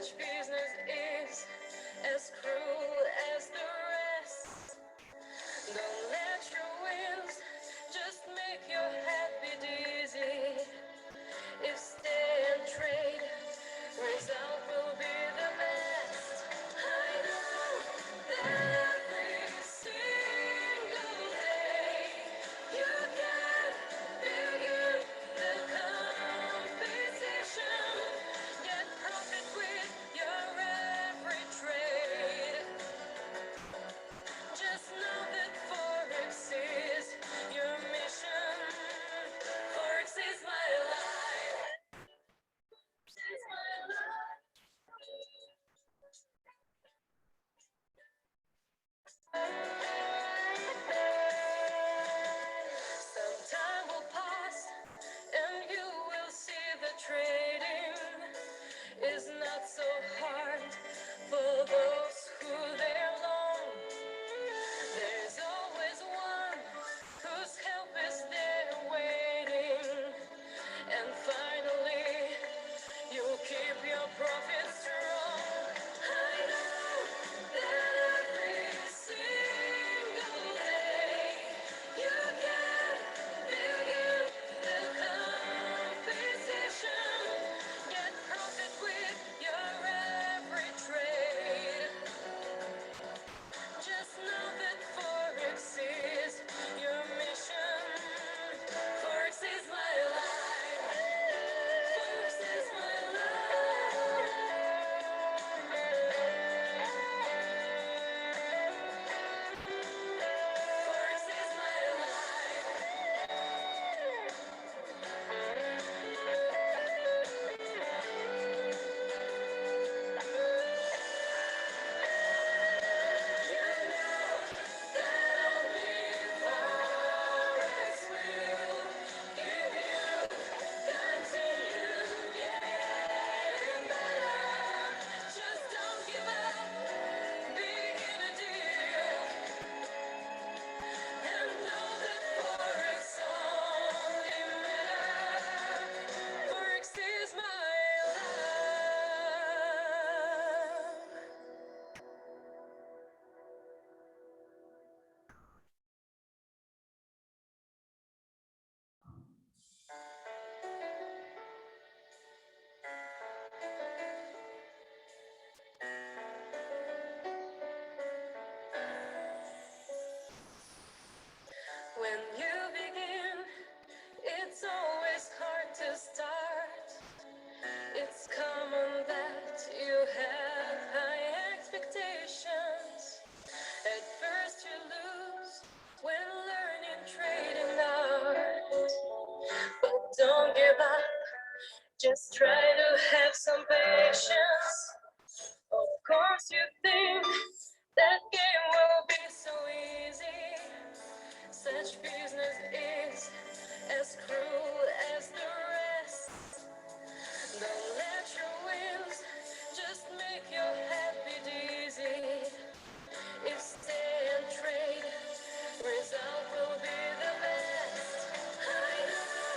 Such business is as cruel as the rest. Don't let your wins just make your head beat dizzy. If stay and trade, result will be the best. I know that every single day you can begin the competition. Get profit with your every trade. Just know that Forex is your mission. Forex is my life. Is my life. Some time will pass and you will see the trading is not so hard for those who dare long. There's always one whose help is there waiting. And finally, you'll keep your profits strong. I know that every single day you can begin the competition. Get profit with your every trade. Just know that Forex is your mission. Forex is my life. Forex is my life. Forex is my Just don't give up, begin a deal, and know that Forex only matters. Forex is my life. When you begin, it's always hard to start. It's common that you have high expectations. At first you lose when learning trading art. But don't give up, just try to have some patience. Of course you think that game will be so easy. Such business is as cruel as the rest. Don't let your wins just make your head beat dizzy. If stay and trade, result will be the best. I know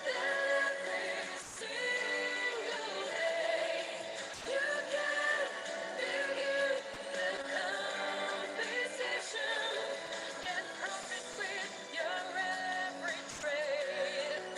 that every single day you can begin the competition. Get profit with your every trade.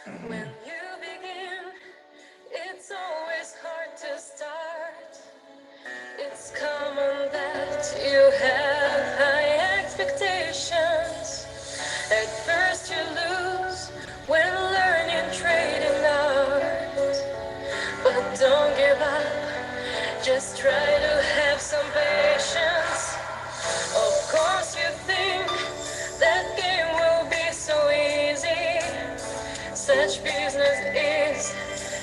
When you begin, it's always hard to start. It's common that you have high expectations. At first you lose when learning trading art. But don't give up, just try to have some patience. Of course you think that game will be so easy. Such business is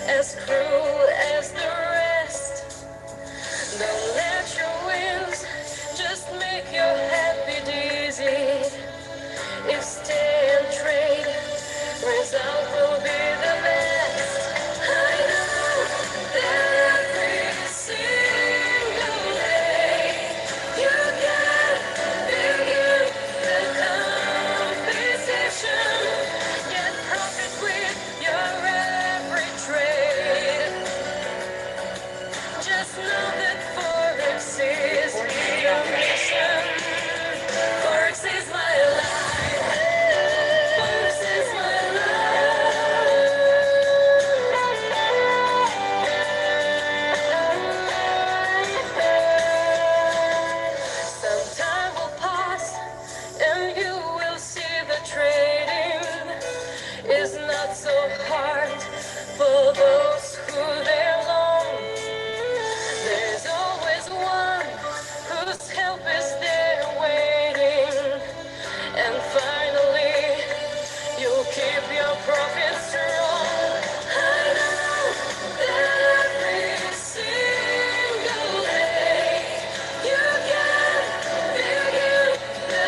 as cruel as the rest. Don't let your wins just make you happy dizzy. If stay and trade, result will be the best. I know that every single day you can begin the competition. Get profit with your every trade. Just know that Forex is your mission. Forex is my life. Forex is my life. Some time will pass and you will see the trading is not so hard for those who dare long. There's always one whose help is there waiting. And finally, you'll keep your profits strong. I know that every single day you can begin the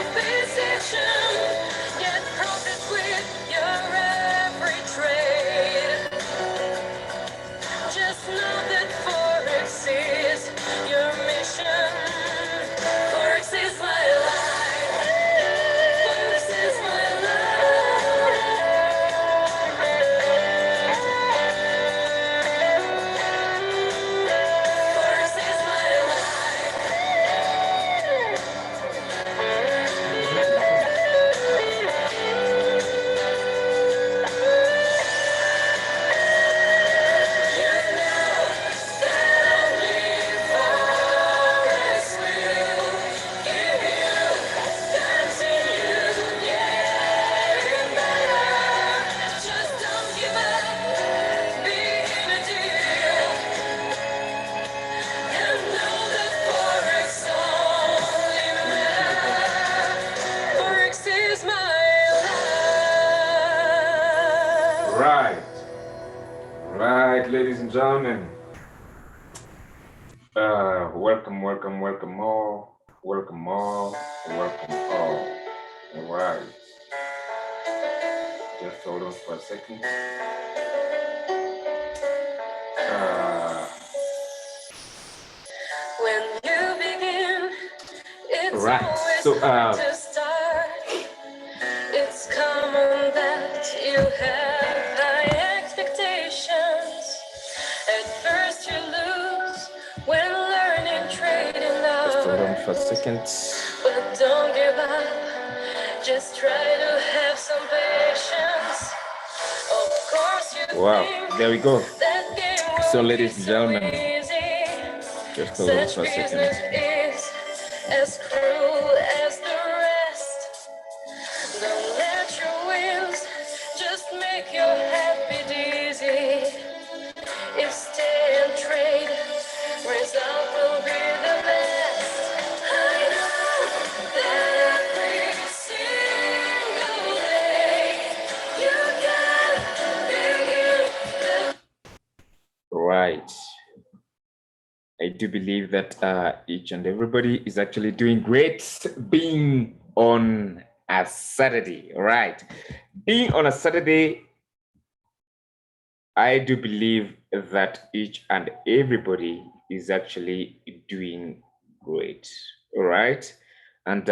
competition. Get profit with your every trade. Just know that Forex is your mission. Forex is my life. Forex is my life. Forex is my life. You know that only Forex will give you continue getting better. Just don't give up being a deal. And know that Forex only matters. Forex is my life. Right, right, ladies and gentlemen. Welcome, welcome, welcome all. Welcome all. Welcome all. All right. Just hold on for a second. When you begin, it's Right. always So, hard to start. It's common that you have high expectations. At first you lose when learning trading Just hold on art. for a second. But don't give up, just try to have some patience. Of course you Wow, think there we go. that game will So, be ladies and so gentlemen, easy. just hold on Such for a business second. is as cruel as the rest. Don't let your wins just make you happy dizzy. If stay and trade, result will be the best. I know that every single day you can begin the Right. I do believe that each and everybody is actually doing great being on a Saturday, right? Being on a Saturday, I do believe that each and everybody is actually doing great, all right? And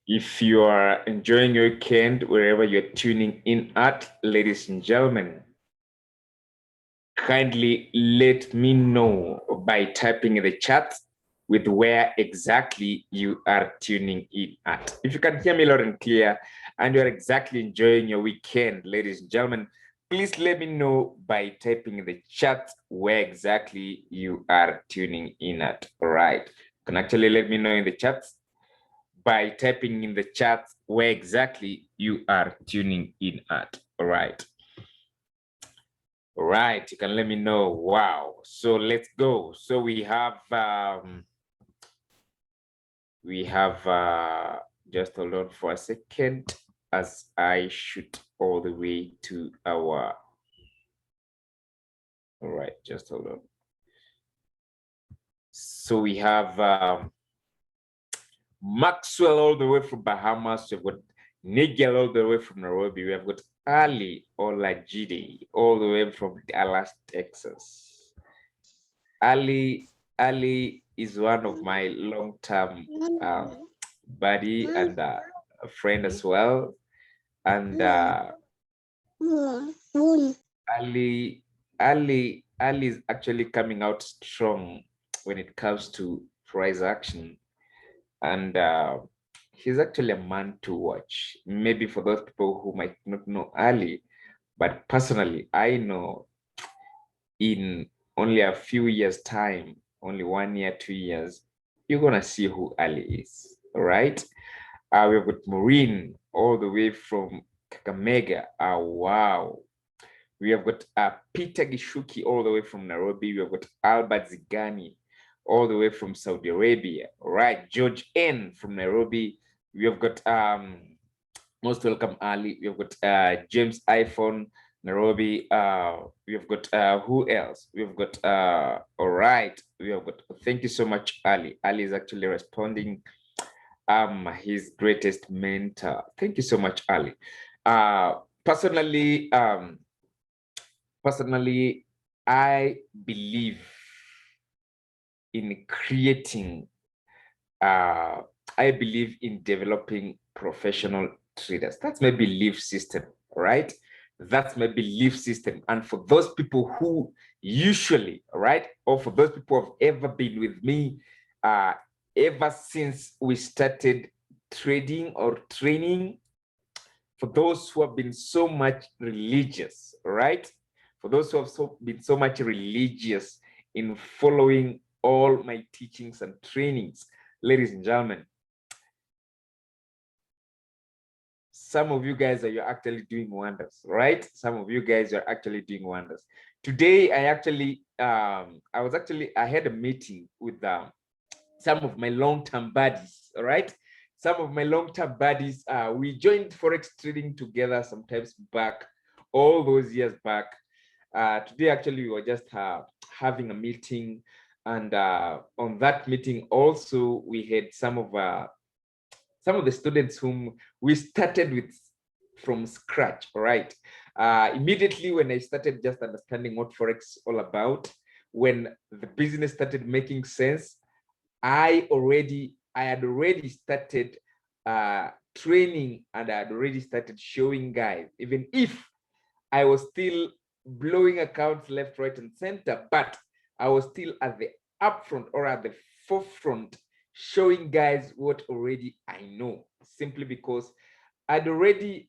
if you are enjoying your weekend, wherever you're tuning in at, ladies and gentlemen, kindly let me know by typing in the chat with where exactly you are tuning in at. If you can hear me loud and clear, and you're exactly enjoying your weekend, ladies and gentlemen, please let me know by typing in the chat where exactly you are tuning in at. All right. You can actually let me know in the chat by typing in the chat where exactly you are tuning in at. All right. All right. You can let me know. Wow. So let's go. So we have just hold on for a second as I shoot all the way to our. All right, just hold on. So we have Maxwell all the way from Bahamas. We've got Nigel all the way from Nairobi. We have got Ali Olajide all the way from Dallas, Texas. Ali is one of my long-term buddy and a friend as well. And Ali is actually coming out strong when it comes to price action, and he's actually a man to watch. Maybe for those people who might not know Ali, but personally, I know in only a few years' time, only 1 year, 2 years, you're gonna see who Ali is. All right. We've got Maureen all the way from Kakamega. Wow. We have got Peter Gishuki all the way from Nairobi. We have got Albert Zigani all the way from Saudi Arabia. All right, George N from Nairobi. We have got most welcome Ali. We have got James iPhone Nairobi. We have got who else? We have got all right. We have got thank you so much, Ali. Ali is actually responding. His greatest mentor. Thank you so much, Ali. Personally, I believe in creating, I believe in developing professional traders. That's my belief system, right? That's my belief system. And for those people who usually, right, or for those people who have ever been with me, ever since we started trading or training, for those who have been so much religious, right? For those who have been so much religious in following all my teachings and trainings, ladies and gentlemen, some of you guys you're actually doing wonders, right? Some of you guys are actually doing wonders. Today, I had a meeting with some of my long-term buddies, all right? Some of my long-term buddies, we joined Forex trading together sometimes back, all those years back. Today, actually, we were just having a meeting. And on that meeting, also, we had some of the students whom we started with from scratch, all right? Immediately when I started just understanding what Forex is all about, when the business started making sense, I had already started training, and I had already started showing guys, even if I was still blowing accounts left, right, and center, but I was still at the upfront or at the forefront showing guys what already I know, simply because I'd already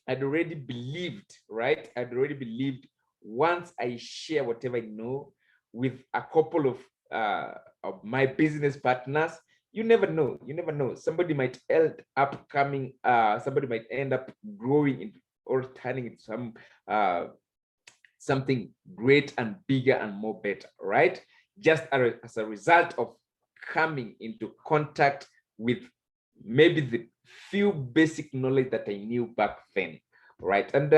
believed, right? I'd already believed once I share whatever I know with a couple of my business partners, you never know. You never know. Somebody might end up coming, somebody might end up growing into, or turning into something great and bigger and more better, right? Just as a result of coming into contact with maybe the few basic knowledge that I knew back then, right? And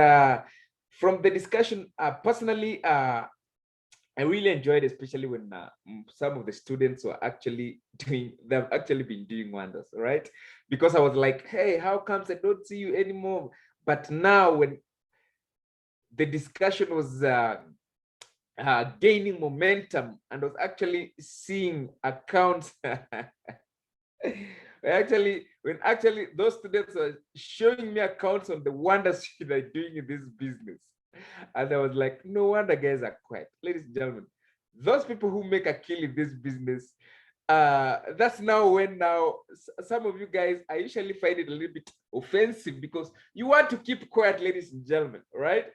from the discussion, personally, I really enjoyed, especially when some of the students were actually they've actually been doing wonders, right? Because I was like, hey, how comes I don't see you anymore? But now when the discussion was gaining momentum and was actually seeing accounts, when actually those students were showing me accounts on the wonders they're doing in this business. And I was like, no wonder guys are quiet. Ladies and gentlemen, those people who make a kill in this business, that's now when some of you guys, I usually find it a little bit offensive because you want to keep quiet, ladies and gentlemen, right?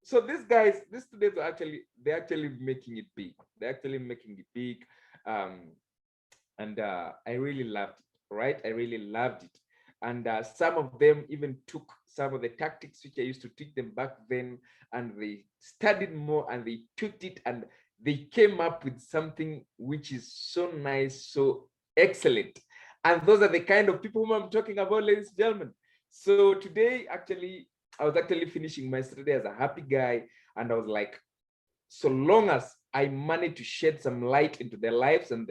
So these guys, these students are they're actually making it big. They're actually making it big. And I really loved it, right? I really loved it. And some of them even took some of the tactics which I used to teach them back then, and they studied more and they took it and they came up with something which is so nice, so excellent. And those are the kind of people whom I'm talking about, ladies and gentlemen. So today, actually, I was actually finishing my study as a happy guy, and I was like, so long as I manage to shed some light into their lives and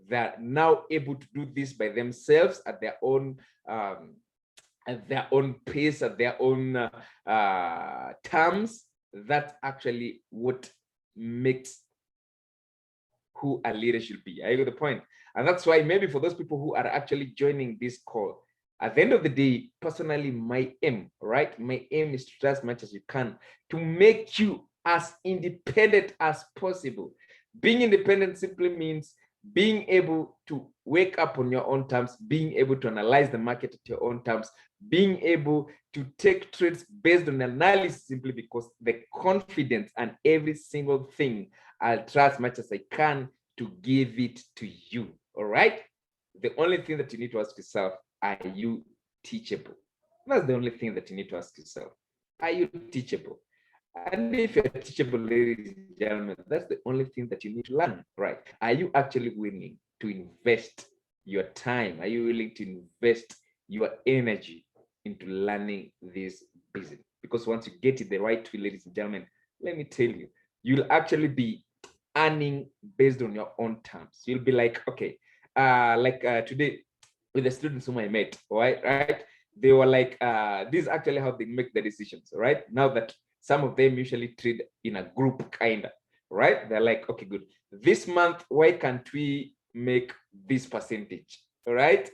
they're now able to do this by themselves at their own pace, at their own terms, that's actually what makes who a leader should be. I get the point. And that's why maybe for those people who are actually joining this call, at the end of the day, personally, my aim, right? My aim is to try as much as you can to make you as independent as possible. Being independent simply means being able to wake up on your own terms, being able to analyze the market at your own terms, being able to take trades based on analysis, simply because the confidence and every single thing, I'll try as much as I can to give it to you. All right. The only thing that you need to ask yourself, are you teachable? That's the only thing that you need to ask yourself. Are you teachable? And if you're teachable, ladies and gentlemen, that's the only thing that you need to learn, right? Are you actually willing to invest your time? Are you willing to invest your energy into learning this business? Because once you get it the right way, ladies and gentlemen, let me tell you, you'll actually be earning based on your own terms. You'll be like, okay, today with the students whom I met, right? They were like, this is actually how they make the decisions, right? Now that some of them usually trade in a group, kind of, right? They're like, okay, good. This month, why can't we make this percentage, right?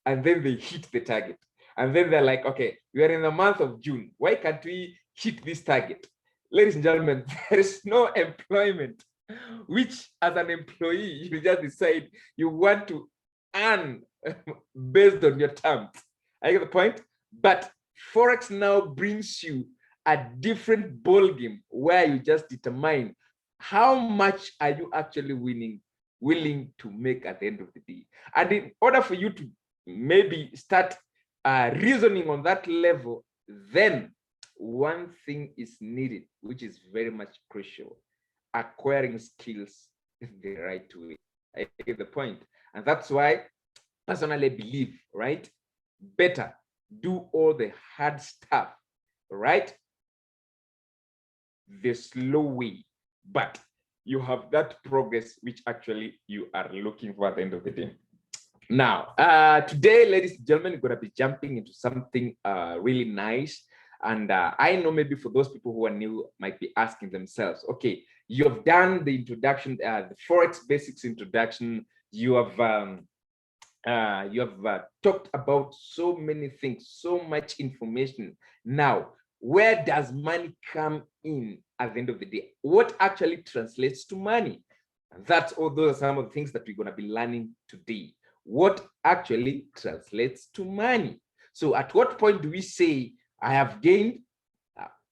And then they hit the target. And then they're like, okay, we are in the month of June. Why can't we hit this target? Ladies and gentlemen, there is no employment which, as an employee, you just decide you want to earn based on your terms. I get the point? But Forex now brings you a different ball game where you just determine how much are you actually willing to make at the end of the day. And in order for you to maybe start reasoning on that level, then one thing is needed, which is very much crucial: acquiring skills the right way. I get the point. And that's why personally I believe, right? Better do all the hard stuff, right? The slow way, but you have that progress which actually you are looking for at the end of the day. Now, today, ladies and gentlemen, we're going to be jumping into something really nice. And I know maybe for those people who are new might be asking themselves, okay, you have done the introduction, the Forex basics introduction. You have talked about so many things, so much information. Now, where does money come in at the end of the day? What actually translates to money? And those are some of the things that we're going to be learning today. What actually translates to money? So at what point do we say I have gained?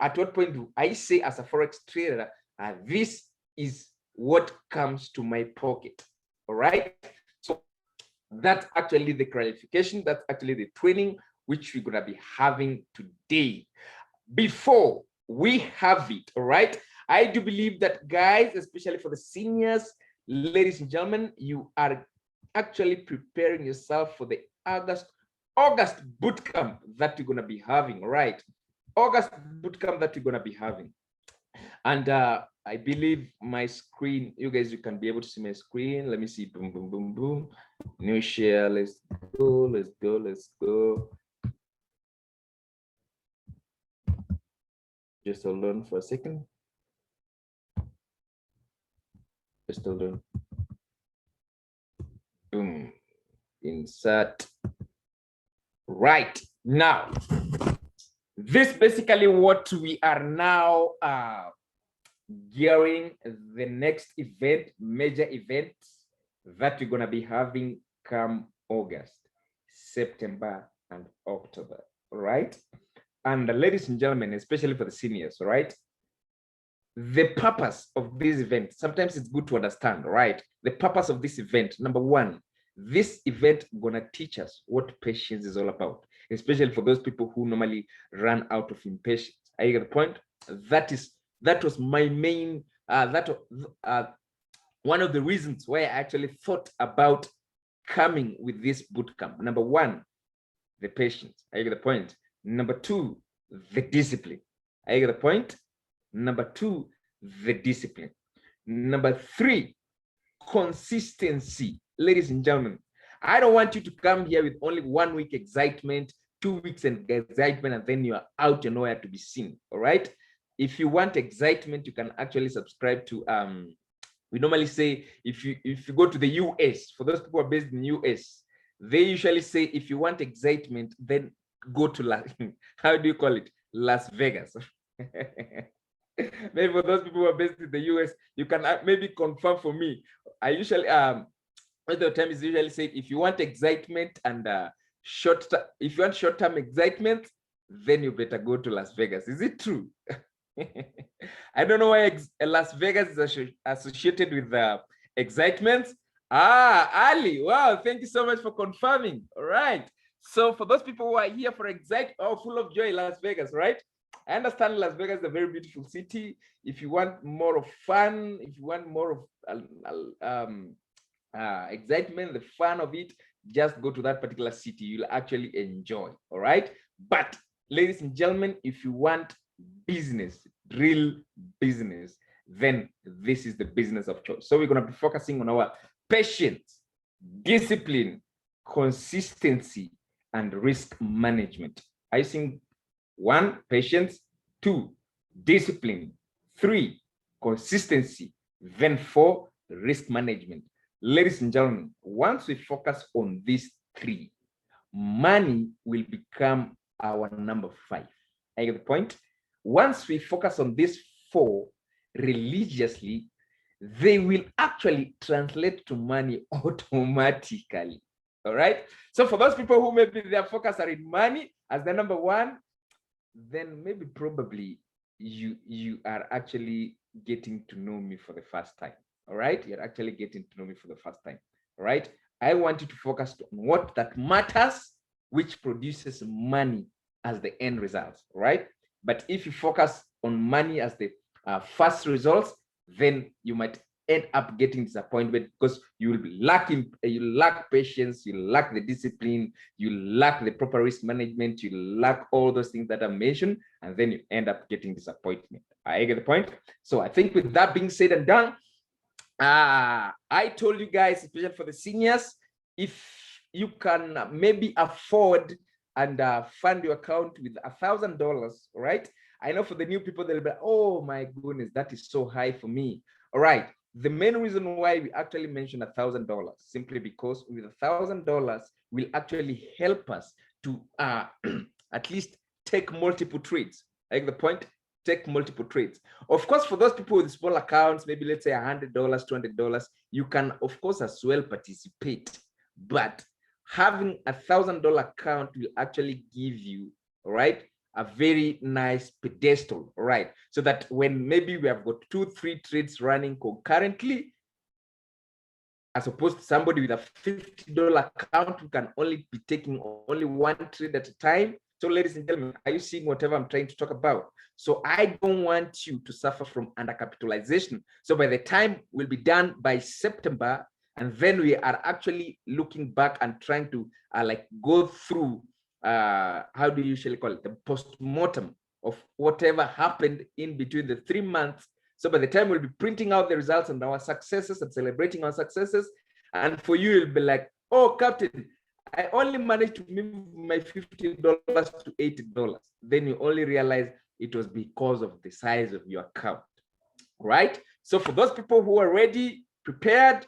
At what point do I say as a Forex trader, this is what comes to my pocket? All right. So that's actually the clarification. That's actually the training which we're going to be having today. Before we have it, all right, I do believe that, guys, especially for the seniors, ladies and gentlemen, you are actually preparing yourself for the August bootcamp that you're going to be having, right? August bootcamp that you're going to be having. And I believe my screen, you guys, you can be able to see my screen. Let me see. Boom, boom, boom, boom. New share. Let's go. Let's go. Let's go. Just hold on for a second. Just hold on. Boom. Insert. Right. Now, this basically what we are now gearing the next event, major event, that we're going to be having come August, September, and October. All right. And ladies and gentlemen, especially for the seniors, all right, the purpose of this event, sometimes it's good to understand, right? The purpose of this event, number one, this event gonna teach us what patience is all about, especially for those people who normally run out of impatience. I get the point. That was my main one of the reasons why I actually thought about coming with this bootcamp. Number one, the patience. I get the point. Number two, the discipline. I get the point. Number two, the discipline. Number three, consistency. Ladies and gentlemen, I don't want you to come here with only 1 week excitement, 2 weeks and excitement, and then you are out and nowhere to be seen. All right. If you want excitement, you can actually subscribe to we normally say if you go to the US, for those people who are based in the US, they usually say if you want excitement, then go to how do you call it? Las Vegas. Maybe for those people who are based in the US, you can maybe confirm for me. I usually the time is usually said if you want excitement and if you want short-term excitement, then you better go to Las Vegas. Is it true? I don't know why Las Vegas is associated with excitement. Ali, wow, thank you so much for confirming. All right. So for those people who are here for full of joy, Las Vegas, right? I understand Las Vegas is a very beautiful city. If you want more of fun, if you want more of excitement, the fun of it, just go to that particular city. You'll actually enjoy. All right. But ladies and gentlemen, if you want business, real business, then this is the business of choice. So we're going to be focusing on our patience, discipline, consistency, and risk management. I think 1, patience, 2, discipline, 3, consistency, then 4, risk management. Ladies and gentlemen, once we focus on these 3, money will become our number 5. I get the point? Once we focus on these 4 religiously, they will actually translate to money automatically. All right. So for those people who maybe their focus are in money as the number 1, then maybe probably you are actually getting to know me for the first time. All right. You're actually getting to know me for the first time. All right. I want you to focus on what that matters, which produces money as the end result. Right. But if you focus on money as the first results, then you might end up getting disappointment because you will be lacking, you lack patience, you lack the discipline, you lack the proper risk management, you lack all those things that I mentioned, and then you end up getting disappointment. I get the point. So I think with that being said and done, I told you guys, especially for the seniors, if you can maybe afford and fund your account with $1,000, right? I know for the new people, they'll be like, oh my goodness, that is so high for me. All right. The main reason why we actually mentioned $1,000 simply because with $1,000 will actually help us to at least take multiple trades. Like the point, take multiple trades. Of course, for those people with small accounts, maybe let's say $100, $200, you can of course as well participate. But having $1,000 account will actually give you, right, a very nice pedestal, right? So that when maybe we have got 2-3 trades running concurrently, as opposed to somebody with a $50 account who can only be taking only 1 trade at a time. So ladies and gentlemen, are you seeing whatever I'm trying to talk about? So I don't want you to suffer from undercapitalization. So by the time we'll be done by September, and then we are actually looking back and trying to like go through how do you usually call it, the post-mortem of whatever happened in between the 3 months. So by the time we'll be printing out the results and our successes and celebrating our successes, and for you it'll be like, oh Captain, I only managed to move my $50 to $80. Then you only realize it was because of the size of your account, right? So for those people who are ready, prepared,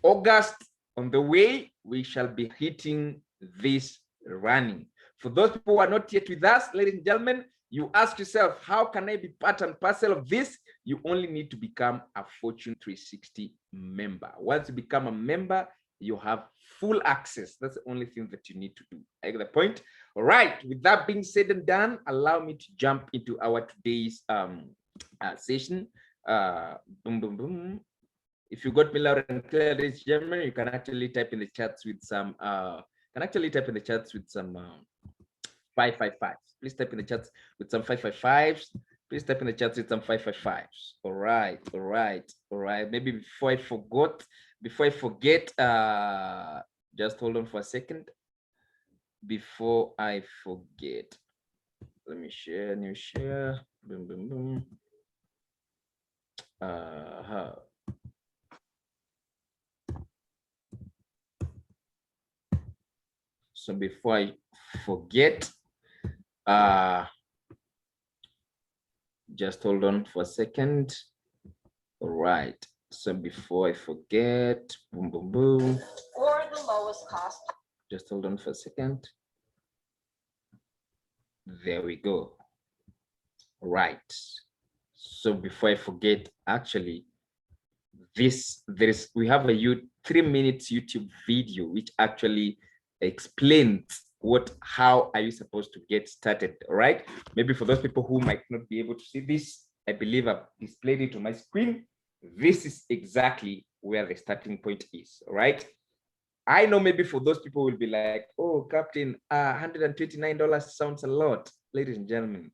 August on the way, we shall be hitting this running. For those people who are not yet with us, ladies and gentlemen, you ask yourself, how can I be part and parcel of this? You only need to become a Fortune 360 member. Once you become a member, you have full access. That's the only thing that you need to do. I get the point. All right, with that being said and done, allow me to jump into our today's session. Boom, boom, boom. If you got me loud and clear, ladies and gentlemen, you can actually type in the chats with some 555s. Please type in the chats with some 555s. Please type in the chats with some 555s. All right, all right, all right. Maybe before I forget, just hold on for a second. Before I forget, let me share, new share. Boom, boom, boom. So before I forget, just hold on for a second. All right. So before I forget, boom, boom, boom. Or the lowest cost. Just hold on for a second. There we go. All right. So before I forget, actually, we have a 3 minutes YouTube video which actually explains how are you supposed to get started. All right, maybe for those people who might not be able to see this, I believe I've displayed it on my screen. This is exactly where the starting point is. All right, I know maybe for those people will be like, oh, Captain, $129 sounds a lot. Ladies and gentlemen,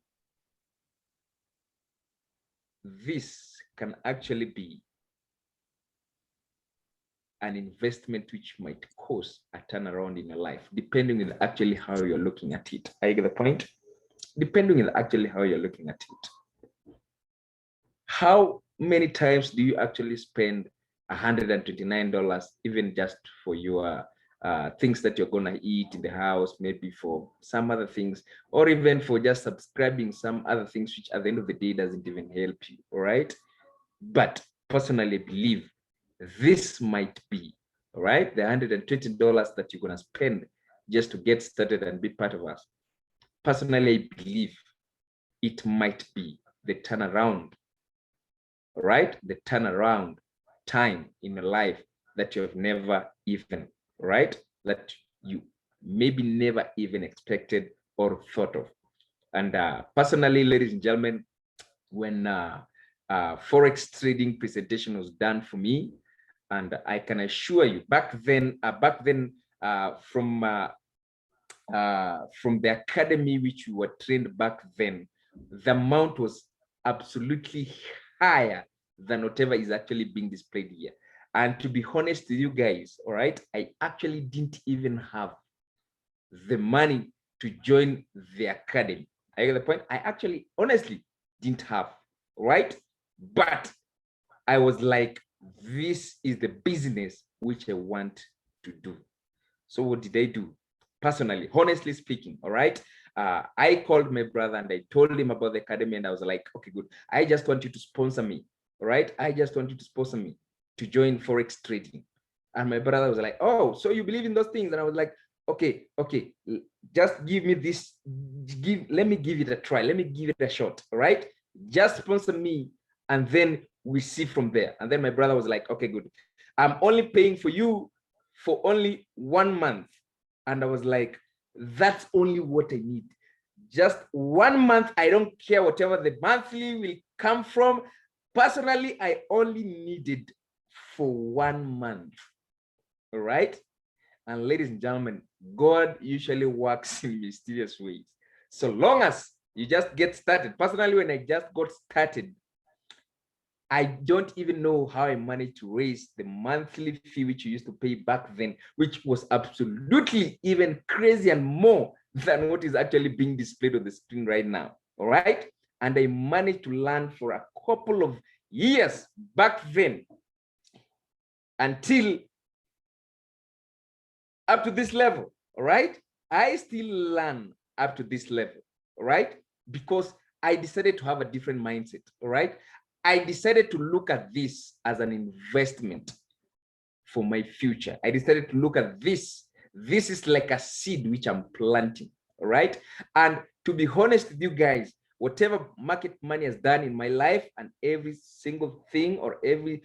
this can actually be an investment which might cause a turnaround in your life, depending on actually how you're looking at it. I get the point? Depending on actually how you're looking at it. How many times do you actually spend $129 even just for your things that you're gonna eat in the house, maybe for some other things, or even for just subscribing some other things which at the end of the day doesn't even help you, all right? But personally believe this might be, all right, the $120 that you're gonna spend just to get started and be part of us. Personally, I believe it might be the turnaround, all right, the turnaround time in your life that you have never even, right, that you maybe never even expected or thought of. And personally, ladies and gentlemen, when Forex trading presentation was done for me, and I can assure you, back then, from the academy which we were trained back then, the amount was absolutely higher than whatever is actually being displayed here. And to be honest with you guys, all right, I actually didn't even have the money to join the academy. I get the point. I actually honestly didn't have, right? But I was like, this is the business which I want to do. So what did I do? Personally, honestly speaking, all right, I called my brother and I told him about the academy, and I was like, okay, good, I just want you to sponsor me, all right, I just want you to sponsor me to join Forex trading. And my brother was like, oh, so you believe in those things? And I was like, okay, just give me this, let me give it a try, let me give it a shot, all right, just sponsor me, and then we see from there. And then my brother was like, okay, good, I'm only paying for you for only 1 month. And I was like, that's only what I need. Just 1 month. I don't care whatever the monthly will come from. Personally, I only needed for 1 month. All right. And ladies and gentlemen, God usually works in mysterious ways. So long as you just get started. Personally, when I just got started, I don't even know how I managed to raise the monthly fee which you used to pay back then, which was absolutely even crazy and more than what is actually being displayed on the screen right now. All right. And I managed to learn for a couple of years back then until up to this level. All right. I still learn up to this level. All right. Because I decided to have a different mindset. All right. I decided to look at this as an investment for my future. I decided to look at this. This is like a seed which I'm planting, all right? And to be honest with you guys, whatever market money has done in my life and every single thing or every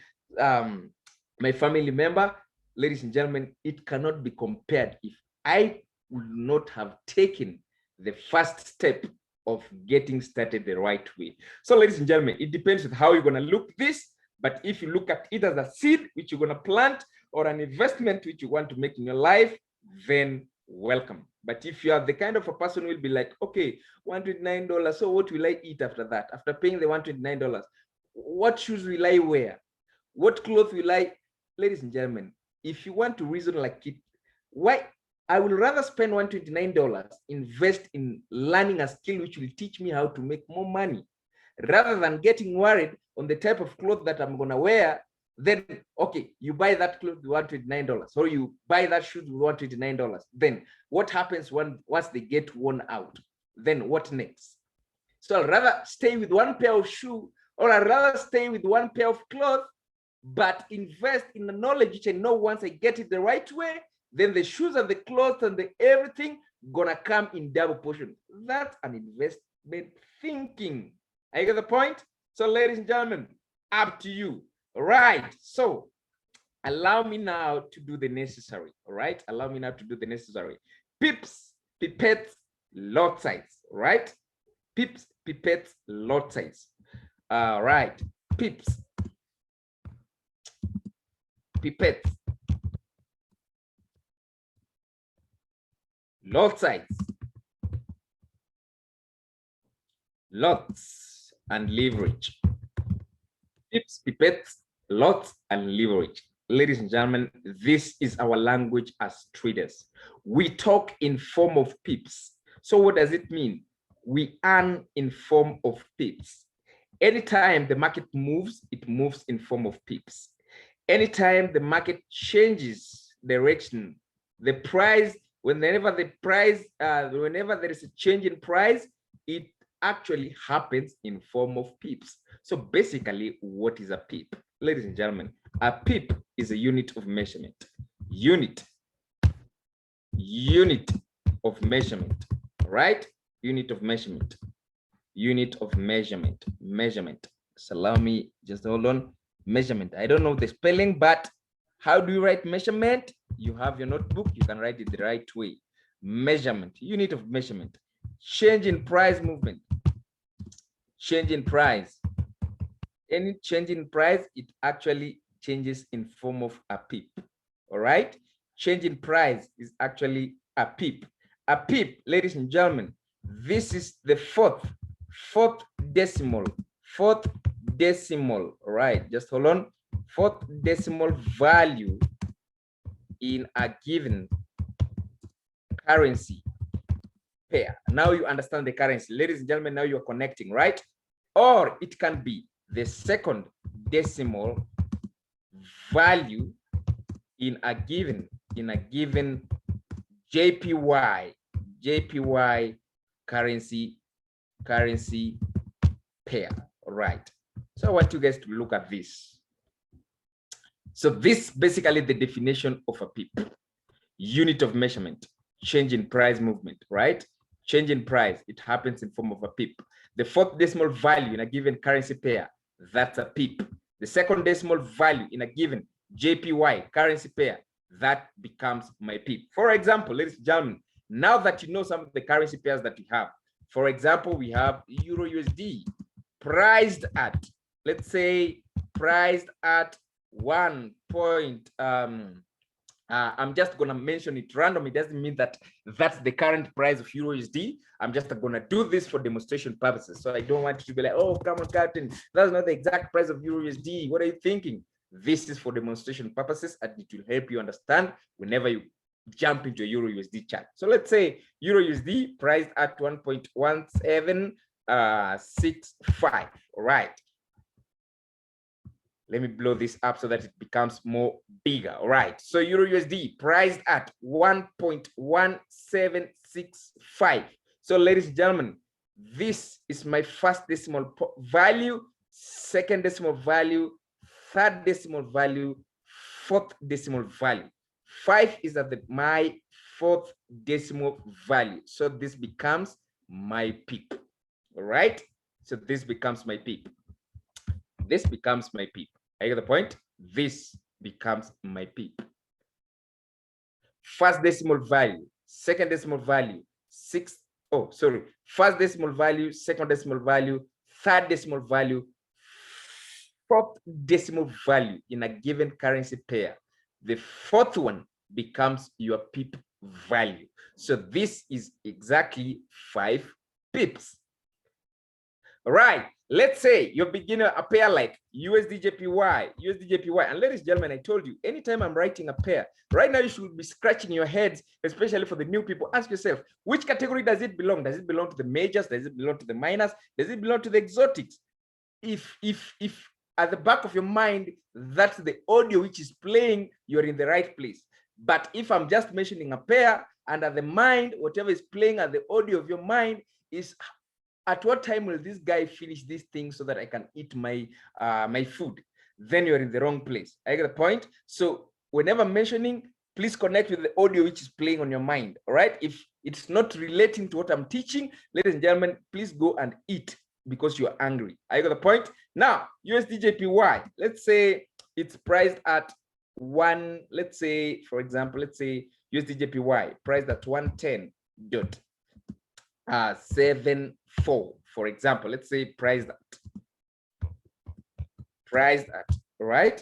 my family member, ladies and gentlemen, it cannot be compared. If I would not have taken the first step of getting started the right way. So ladies and gentlemen, it depends on how you're going to look this. But if you look at it as a seed which you're going to plant or an investment which you want to make in your life, then welcome. But if you are the kind of a person who will be like, okay, $129, so what will I eat after that? After paying the $129, what shoes will I wear? What clothes will I? Ladies and gentlemen, if you want to reason like it, why? I will rather spend $129, invest in learning a skill which will teach me how to make more money, rather than getting worried on the type of clothes that I'm gonna wear. Then okay, you buy that clothes with $129, or you buy that shoes with $129. Then what happens once they get worn out? Then what next? So I'd rather stay with one pair of shoes, or I'd rather stay with one pair of clothes, but invest in the knowledge which I know once I get it the right way, then the shoes and the clothes and the everything gonna come in double portion. That's an investment thinking. I get the point? So ladies and gentlemen, up to you. All right. So allow me now to do the necessary. All right. Allow me now to do the necessary. Pips, pipettes, lot size. Right? Pips, pipettes, lot size. All right. Pips, pipettes, lot size, lots, and leverage. Pips, pipettes, lots, and leverage. Ladies and gentlemen, this is our language as traders. We talk in form of pips. So what does it mean? We earn in form of pips. Anytime the market moves, it moves in form of pips. Anytime the market changes direction, the price, whenever there is a change in price, it actually happens in form of pips. So basically, what is a pip? Ladies and gentlemen, a pip is a unit of measurement. Unit of measurement, right? Unit of measurement. Unit of measurement. Measurement. So allow me, just hold on. Measurement. I don't know the spelling, but how do you write measurement? You have your notebook, you can write it the right way. Measurement, unit of measurement. Change in price movement. Change in price. Any change in price, it actually changes in form of a pip. All right? Change in price is actually a pip. A pip, ladies and gentlemen, this is the fourth decimal. Fourth decimal, all right? Just hold on. Fourth decimal value in a given currency pair. Now you understand the currency. Ladies and gentlemen, now you're connecting, right? Or it can be the second decimal value in a given JPY currency pair. All right. So I want you guys to look at this. So this basically the definition of a pip. Unit of measurement, change in price movement, right? Change in price, it happens in form of a pip. The fourth decimal value in a given currency pair, that's a pip. The second decimal value in a given JPY currency pair, that becomes my pip. For example, ladies and gentlemen, now that you know some of the currency pairs that we have, for example, we have Euro USD priced at, let's say, priced at 1. I'm just going to mention it random. It doesn't mean that that's the current price of Euro USD. I'm just going to do this for demonstration purposes. So I don't want you to be like, oh, come on, Captain, that's not the exact price of Euro USD. What are you thinking? This is for demonstration purposes, and it will help you understand whenever you jump into a Euro USD chart. So let's say Euro USD priced at 1.1765. All right. Let me blow this up so that it becomes more bigger. All right. So Euro USD priced at 1.1765. So ladies and gentlemen, this is my first decimal value, second decimal value, third decimal value, fourth decimal value. 5 is at my fourth decimal value. So this becomes my pip. All right. So this becomes my pip. This becomes my pip. I get the point? This becomes my pip. First decimal value, second decimal value, first decimal value, second decimal value, third decimal value, fourth decimal value in a given currency pair. The fourth one becomes your pip value. So this is exactly 5 pips. All right, let's say you're beginning a pair like USD-JPY, USD-JPY. And ladies and gentlemen, I told you, anytime I'm writing a pair, right now you should be scratching your heads, especially for the new people. Ask yourself, which category does it belong? Does it belong to the majors? Does it belong to the minors? Does it belong to the exotics? If at the back of your mind, that's the audio which is playing, you're in the right place. But if I'm just mentioning a pair, and at the mind, whatever is playing at the audio of your mind is, at what time will this guy finish this thing so that I can eat my my food? Then you're in the wrong place. I get the point. So whenever mentioning, please connect with the audio which is playing on your mind. All right. If it's not relating to what I'm teaching, ladies and gentlemen, please go and eat because you're angry. I got the point. Now, USD-JPY, let's say it's priced at let's say, for example, let's say USD-JPY priced at 110.74, for example. Let's say priced at, right?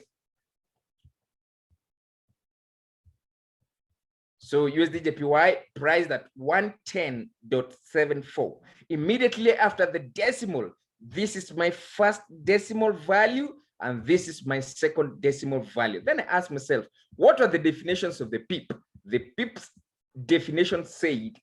So USD-JPY priced at 110.74. Immediately after the decimal, this is my first decimal value, and this is my second decimal value. Then I ask myself, what are the definitions of the pip? The pip's definition said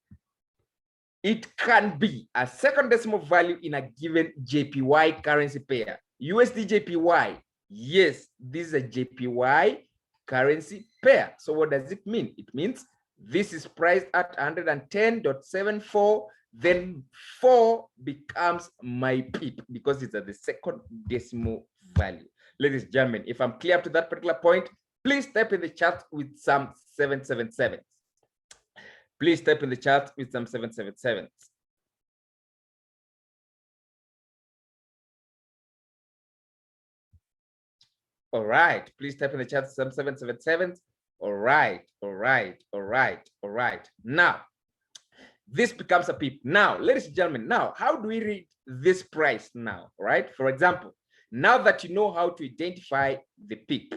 it can be a second decimal value in a given JPY currency pair. USD-JPY, yes, this is a JPY currency pair. So what does it mean? It means this is priced at 110.74, then 4 becomes my pip because it's at the second decimal value. Ladies and gentlemen, if I'm clear up to that particular point, please type in the chat with some 777s. Please type in the chat with some 777s. All right, please type in the chat some 777s. All right. Now, this becomes a pip. Now, ladies and gentlemen, now, how do we read this price now, right? For example, now that you know how to identify the pip,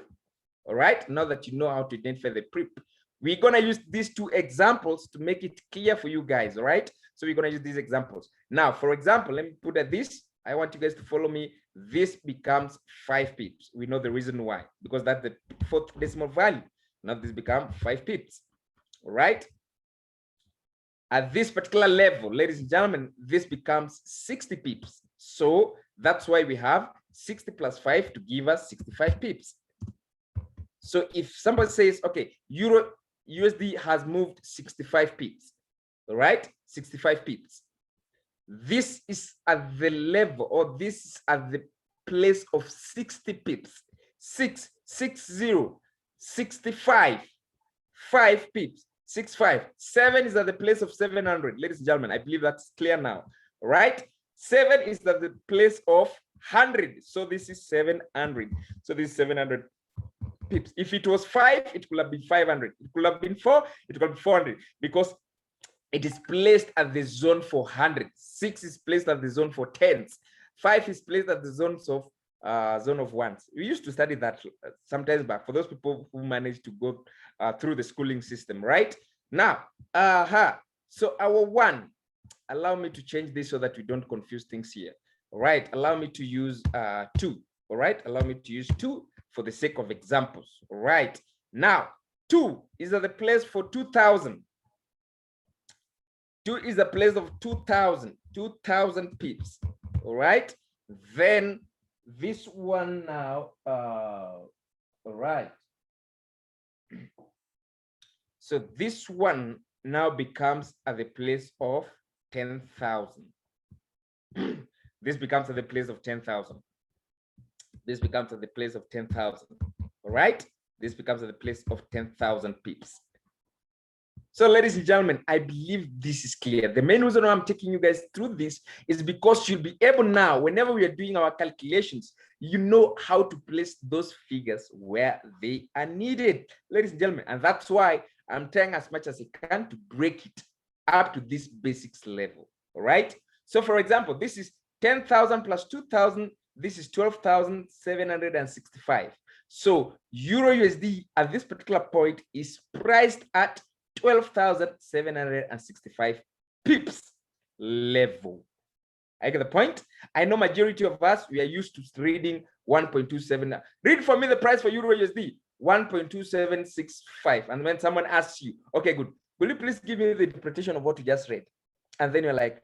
all right? Now that you know how to identify the pip, we're going to use these two examples to make it clear for you guys, all right? So we're going to use these examples. Now, for example, let me put at this. I want you guys to follow me. This becomes 5 pips. We know the reason why, because that's the fourth decimal value. Now this becomes 5 pips, all right? At this particular level, ladies and gentlemen, this becomes 60 pips. So that's why we have 60 plus 5 to give us 65 pips. So if somebody says, okay, USD has moved 65 pips, all right? 65 pips. This is at the level, or this is at the place of 60 pips. 65, 5 pips, 65. 7 is at the place of 700. Ladies and gentlemen, I believe that's clear now, right? 7 is at the place of 100. So this is 700. So this is 700 pips. If it was 5, it could have been 500. It could have been 4, it could have been 400, because it is placed at the zone for 100. 6 is placed at the zone for tens. 5 is placed at the zones of zone of ones. We used to study that sometimes back for those people who managed to go through the schooling system, right? Now, so our 1, allow me to change this so that we don't confuse things here. All right, allow me to use 2. All right, allow me to use 2 for the sake of examples. All right, now 2 is at the place for 2000. 2 is a place of 2000 pips. All right, then this one now, all right. So this one now becomes at the place of 10,000. This becomes at the place of 10,000. This becomes at the place of 10,000. All right, this becomes at the place of 10,000 pips. So, ladies and gentlemen, I believe this is clear. The main reason why I'm taking you guys through this is because you'll be able now, whenever we are doing our calculations, you know how to place those figures where they are needed, ladies and gentlemen. And that's why I'm trying as much as I can to break it up to this basics level. All right. So, for example, this is 10,000 plus 2,000. This is 12,765. So, Euro USD at this particular point is priced at 12,765 pips level. I get the point. I know majority of us, we are used to reading 1.27. Read for me the price for Euro USD, 1.2765. And when someone asks you, okay, good, will you please give me the interpretation of what you just read? And then you're like,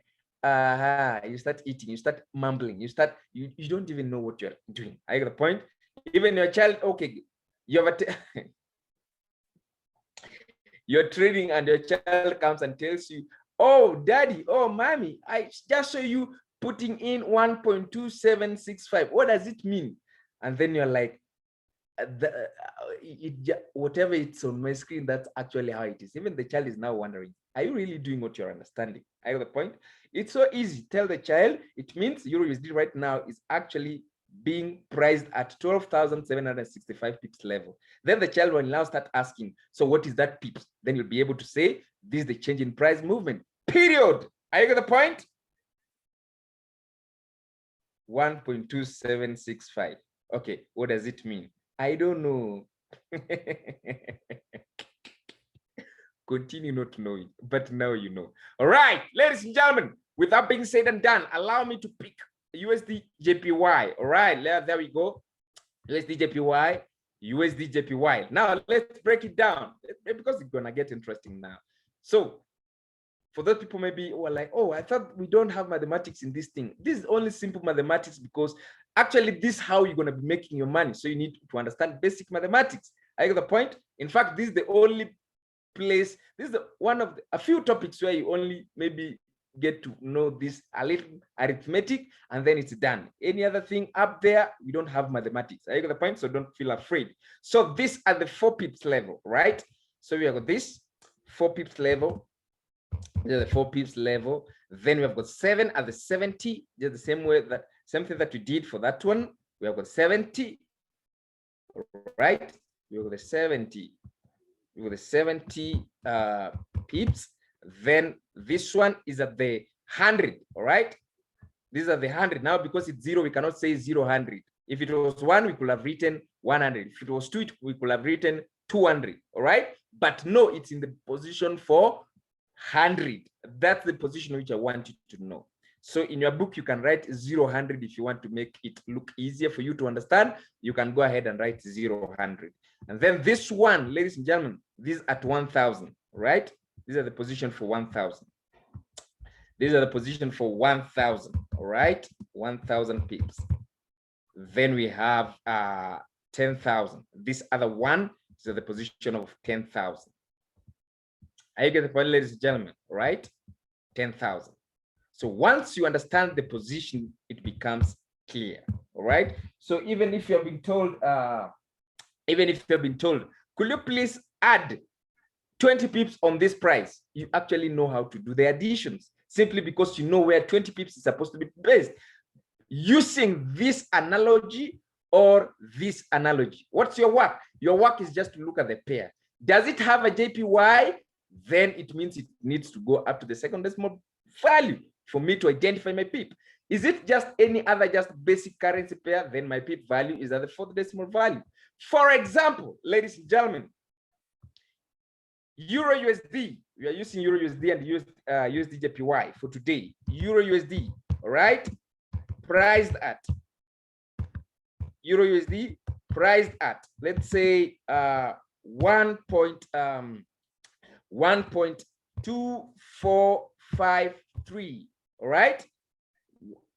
you start eating, you start mumbling, you don't even know what you're doing. I get the point. Even your child, okay, you have you're trading and your child comes and tells you, oh, daddy, oh, mommy, I just saw you putting in 1.2765. What does it mean? And then you're like, whatever it's on my screen, that's actually how it is. Even the child is now wondering, are you really doing what you're understanding? I have the point. It's so easy. Tell the child, it means Euro USD right now is actually being priced at 12,765 pips level. Then the child will now start asking, so what is that pips? Then you'll be able to say, this is the change in price movement, period. Are you get the point? 1.2765. Okay, what does it mean? I don't know. Continue not knowing, but now you know. All right, ladies and gentlemen, with that being said and done, allow me to pick USD JPY. All right, there we go. USD JPY, USD JPY. Now let's break it down because it's gonna get interesting now. So for those people maybe who are like, oh, I thought we don't have mathematics in this thing. This is only simple mathematics because actually this is how you're gonna be making your money. So you need to understand basic mathematics. I get the point. In fact, this is the only place, this is one of a few topics where you only maybe get to know this a little arithmetic and then it's done. Any other thing up there, we don't have mathematics. I get the point, so don't feel afraid. So these are the 4 pips level, right? So we have got this 4 pips level, the 4 pips level. Then we have got 7 at the 70, just the same way, that same thing that we did for that one. We have got 70, right? We have got the 70. With the 70 pips. Then this one is at the 100. All right, these are the 100 now. Because it's 0, we cannot say 0 100. If it was 1, we could have written 100. If it was 2, we could have written 200. All right, but no, it's in the position for 100. That's the position which I want you to know. So in your book, you can write 0 100 if you want to make it look easier for you to understand. You can go ahead and write 0 100. And then this one, ladies and gentlemen, this at 1,000, right? These are the position for 1,000. These are the position for 1,000, all right? 1,000 pips. Then we have 10,000. This other one is at the position of 10,000. I get the point, ladies and gentlemen, right? 10,000. So once you understand the position, it becomes clear, all right? So even if you've been told, could you please add 20 pips on this price? You actually know how to do the additions simply because you know where 20 pips is supposed to be placed using this analogy or this analogy. What's your work? Your work is just to look at the pair. Does it have a JPY? Then it means it needs to go up to the second decimal value for me to identify my pip. Is it just any other just basic currency pair? Then my pip value is at the 4th decimal value. For example, ladies and gentlemen, Euro USD, we are using Euro USD and USD JPY for today. Euro USD, all right, priced at Euro USD priced at, let's say 1.2453, all right,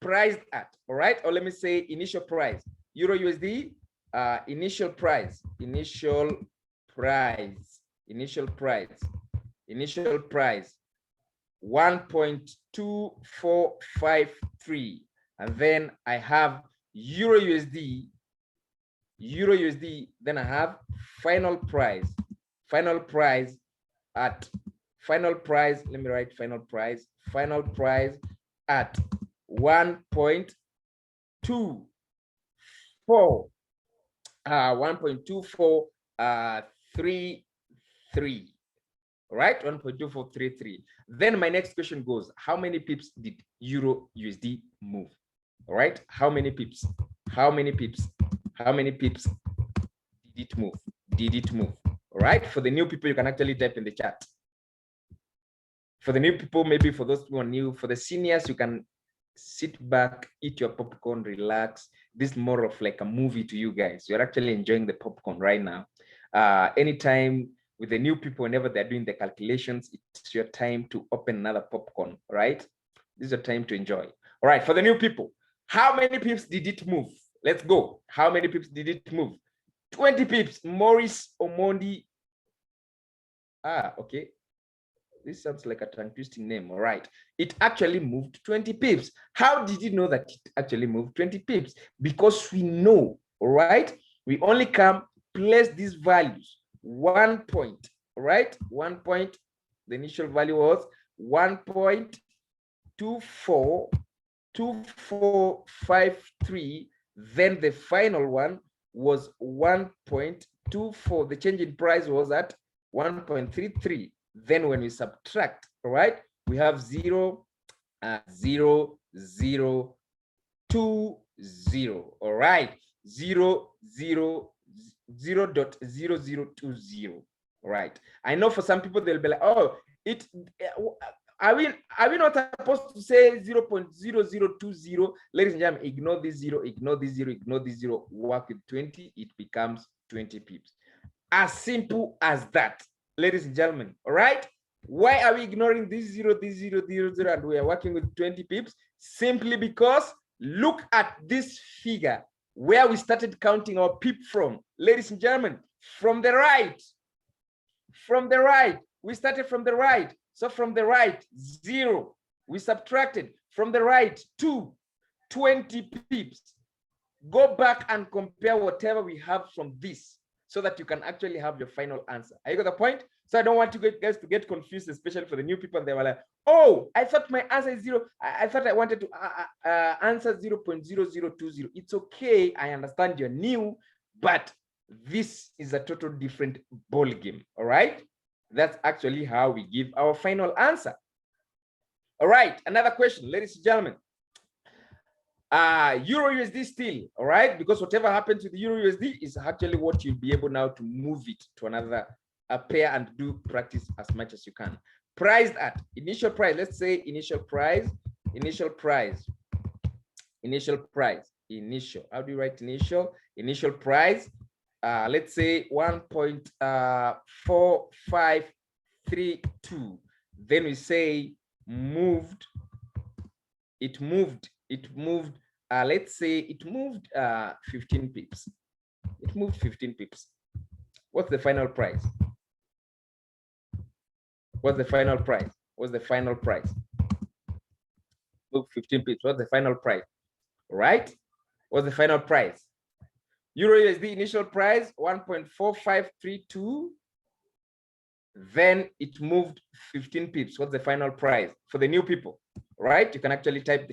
priced at, all right, or let me say initial price. Euro USD initial price 1.2453, and then I have Euro USD, then I have final price at Final price, let me write final price at 1.24 1.2433, right? 1.2433. Then my next question goes, how many pips did Euro USD move? All right, how many pips did it move? All right, for the new people, you can actually type in the chat. For the new people, maybe for those who are new, for the seniors, you can sit back, eat your popcorn, relax. This is more of like a movie to you guys. You're actually enjoying the popcorn right now. Anytime with the new people, whenever they're doing the calculations, it's your time to open another popcorn, right? This is your time to enjoy. All right, for the new people, how many pips did it move? Let's go. How many pips did it move? 20 pips. Maurice Omondi. Okay. This sounds like a tongue twisting name. All right. It actually moved 20 pips. How did you know that it actually moved 20 pips? Because we know, all right? We only come place these values. 1 point, all right? 1 point. The initial value was 1.242453. Then the final one was 1.24. The change in price was at 1.33. Then when we subtract, all right, we have 0, 0, 0, 2, 0, all right, 0, 0, 0.0020, right? I know for some people they'll be like, oh, are we not supposed to say 0.0020? Ladies and gentlemen, ignore this 0, ignore this 0, ignore this 0, work with 20, it becomes 20 pips. As simple as that, ladies and gentlemen, all right? Why are we ignoring this 0, and we are working with 20 pips? Simply because look at this figure where we started counting our pip from. Ladies and gentlemen, from the right. We started from the right. So from the right, 0. We subtracted from the right, 2, 20 pips. Go back and compare whatever we have from this, so that you can actually have your final answer. Are you got the point? So I don't want you guys to get confused, especially for the new people. They were like, oh, I thought my answer is 0. I thought I wanted to answer 0.0020. It's okay. I understand you're new, but this is a total different ball game. All right. That's actually how we give our final answer. All right. Another question, ladies and gentlemen. Euro USD still, all right, because whatever happens with the Euro USD is actually what you'll be able now to move it to another pair and do practice as much as you can. Priced at initial price, let's say initial price. How do you write initial? Initial price, let's say 1.4532. Then we say moved. Let's say it moved 15 pips. It moved 15 pips. What's the final price? Moved 15 pips. What's the final price? Right? What's the final price? Euro USD initial price 1.4532. Then it moved 15 pips. What's the final price for the new people? Right? You can actually type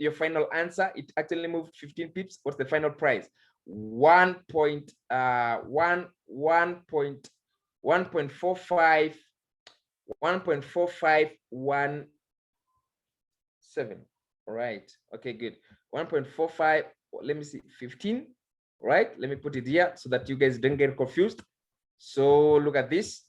your final answer. It actually moved 15 pips. What's the final price? 1.4517. All right. Okay, good. 1.45. Let me see. 15. Right. Let me put it here so that you guys don't get confused. So look at this.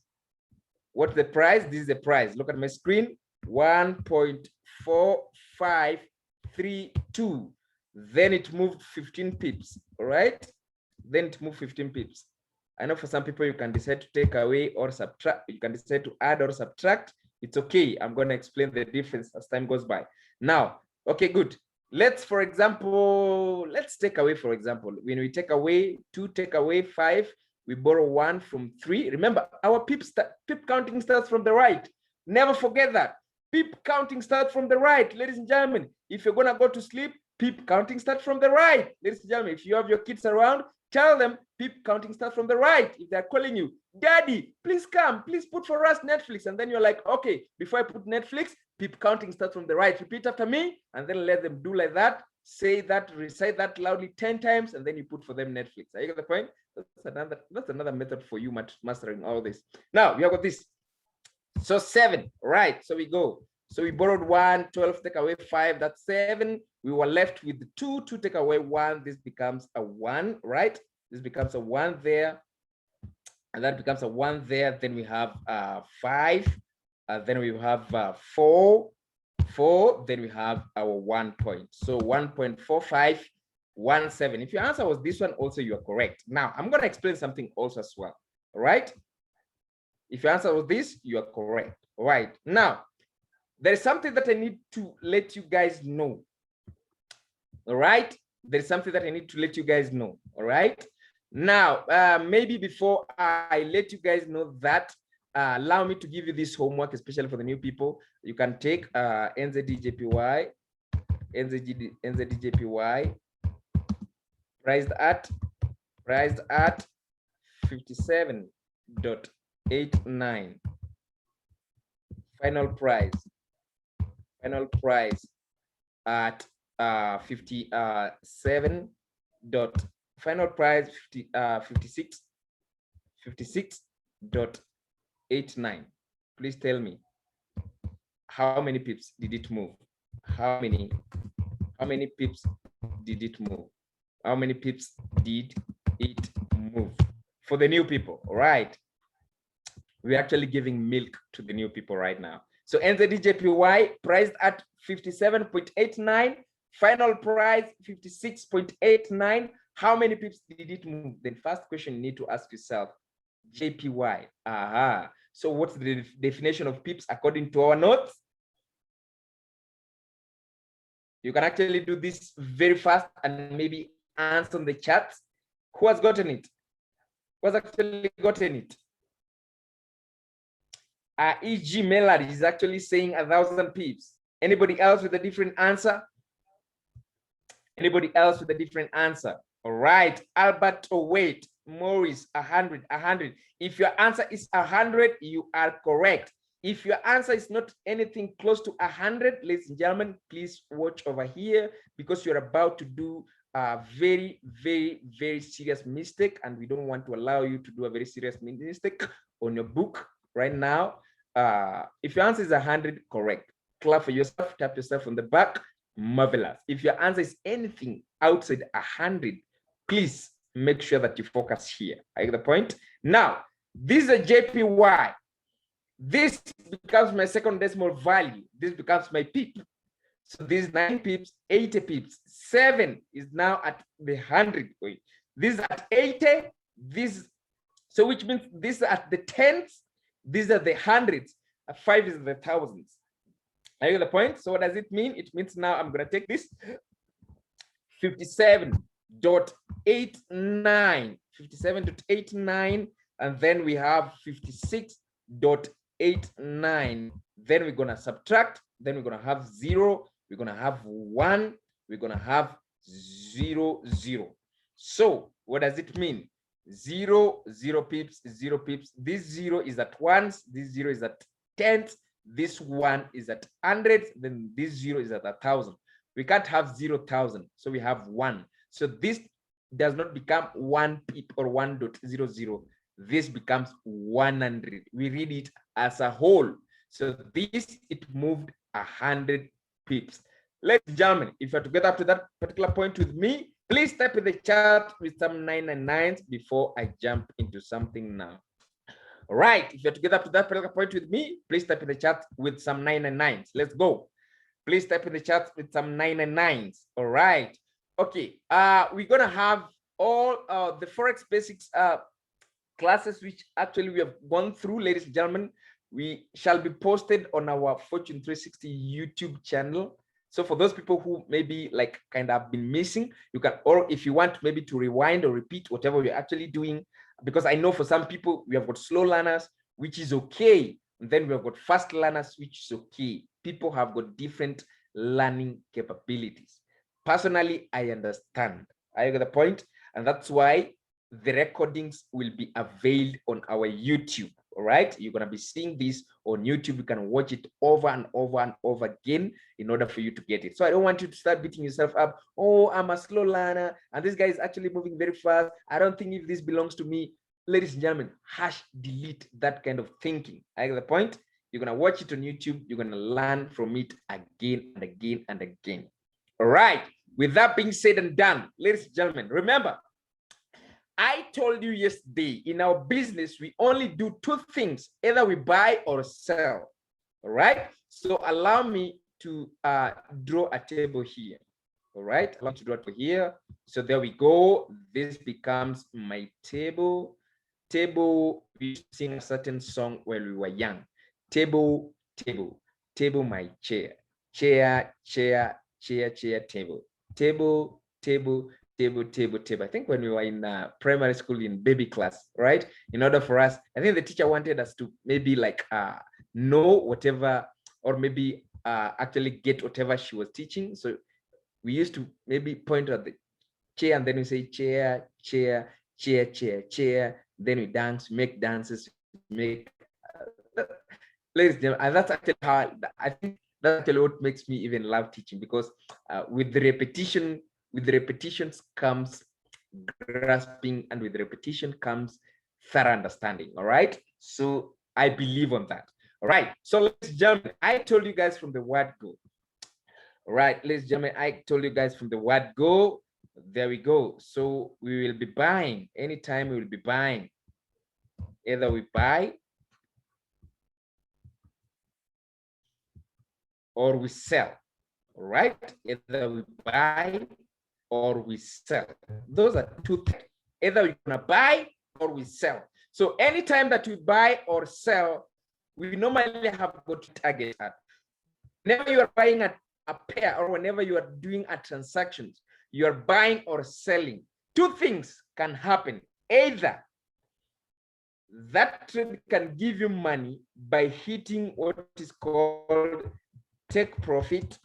What's the price? This is the price. Look at my screen. 1.4532. Then it moved 15 pips. All right. Then it moved 15 pips. I know for some people you can decide to take away or subtract. You can decide to add or subtract. It's okay. I'm going to explain the difference as time goes by. Now, okay, good. Let's, for example, let's take away, for example, when we take away 2, take away 5, we borrow 1 from 3. Remember, our pip counting starts from the right. Never forget that. Pip counting starts from the right, ladies and gentlemen. If you're going to go to sleep, pip counting starts from the right. Ladies and gentlemen, if you have your kids around, Tell them people counting starts from the right. If they're calling you, Daddy, please come, please put for us Netflix. And then you're like, okay, before I put Netflix, people counting starts from the right. Repeat after me, and then let them do like that. Say that, recite that loudly 10 times, and then you put for them Netflix. Are you get the point? That's another method for you mastering all this. Now we have got this. So 7, right? So we go. So we borrowed 1, 12 take away 5, that's 7. We were left with 2, 2 take away 1. This becomes a 1, right? This becomes a 1 there. And that becomes a 1 there. Then we have 5. Then we have 4. 4. Then we have our 1 point. So 1.4517. If your answer was this one, also you are correct. Now I'm going to explain something also as well. All right? If your answer was this, you are correct. All right. Now, there is something that I need to let you guys know. All right. There is something that I need to let you guys know. All right. Now, maybe before I let you guys know that, allow me to give you this homework, especially for the new people. You can take NZDJPY, NZDJPY, priced at 57.89. Final price at 57 dot final price 56.89. Please tell me, how many pips did it move? How many pips did it move? How many pips did it move? For the new people, all right? We're actually giving milk to the new people right now. So NZDJPY priced at 57.89, final price 56.89. How many pips did it move? Then first question you need to ask yourself, JPY. Aha. So what's the definition of pips according to our notes? You can actually do this very fast and maybe answer in the chat. Who has gotten it? Who has actually gotten it? E.G. Mellard is actually saying 1,000 pips. Anybody else with a different answer? Anybody else with a different answer? All right, Albert Owait, Morris, 100, 100. If your answer is 100, you are correct. If your answer is not anything close to 100, ladies and gentlemen, please watch over here because you're about to do a very, very, very serious mistake, and we don't want to allow you to do a very serious mistake on your book right now. If your answer is 100, correct. Clap for yourself, tap yourself on the back. Marvelous. If your answer is anything outside 100, please make sure that you focus here. I get the point? Now, this is a JPY. This becomes my second decimal value. This becomes my pip. So this is 9 pips, 80 pips. 7 is now at the 100 point. This is at 80. This, so which means this is at the tens. These are the hundreds. 5 is the thousands. Are you get the point? So what does it mean? It means now I'm going to take this 57.89, 57.89, and then we have 56.89. Then we're going to subtract. Then we're going to have 0. We're going to have 1. We're going to have 0, 0. So what does it mean? 0, 0 pips, 0 pips. This 0 is at ones. This 0 is at tens. This 1 is at hundreds. Then this 0 is at 1,000. We can't have 0,000. So we have 1. So this does not become 1 pip or 1.00. This becomes 100. We read it as a whole. So this, it moved 100 pips. Ladies and gentlemen, if you are to get up to that particular point with me, please type in the chat with some 9 and 9s before I jump into something now. All right, if you have to get up to that particular point with me, please type in the chat with some 9 and 9s. Let's go. Please type in the chat with some 9 and 9s. All right. Okay, we're gonna have all the Forex basics classes, which actually we have gone through, ladies and gentlemen. We shall be posted on our Fortune 360 YouTube channel. So for those people who maybe like kind of been missing, you can, or if you want maybe to rewind or repeat whatever you're actually doing, because I know for some people we have got slow learners, which is okay. And then we have got fast learners, which is okay. People have got different learning capabilities. Personally, I understand. I get the point. And that's why the recordings will be availed on our YouTube. All right, you're gonna be seeing this on YouTube. You can watch it over and over and over again in order for you to get it. So I don't want you to start beating yourself up. Oh, I'm a slow learner, and this guy is actually moving very fast. I don't think if this belongs to me. Ladies and gentlemen, delete that kind of thinking. I get the point. You're gonna watch it on YouTube. You're gonna learn from it again and again and again. All right. With that being said and done, ladies and gentlemen, remember, I told you yesterday, in our business, we only do two things. Either we buy or sell. All right. So allow me to draw a table here. All right. Allow me to draw it here. So there we go. This becomes my table. We used to sing a certain song when we were young. Table, my chair. Chair, table. Table. I think when we were in primary school in baby class, right? In order for us, I think the teacher wanted us to maybe like know whatever, or maybe actually get whatever she was teaching. So we used to maybe point at the chair and then we say chair. Then we dance, make dances, make ladies and gentlemen, and that's actually how I think that's actually what makes me even love teaching, because with the repetitions comes grasping, and with repetition comes thorough understanding. All right, so I believe on that. All right, so ladies and gentlemen, I told you guys from the word go. All right, ladies and gentlemen, I told you guys from the word go. There we go. So we will be buying anytime. We will be buying. Either we buy or we sell. All right, either we buy or we sell. Those are two things. Either we're gonna buy or we sell. So anytime that we buy or sell, we normally have got to target at. Whenever you are buying a pair, or whenever you are doing a transaction, you are buying or selling, two things can happen. Either that trade can give you money by hitting what is called take profit,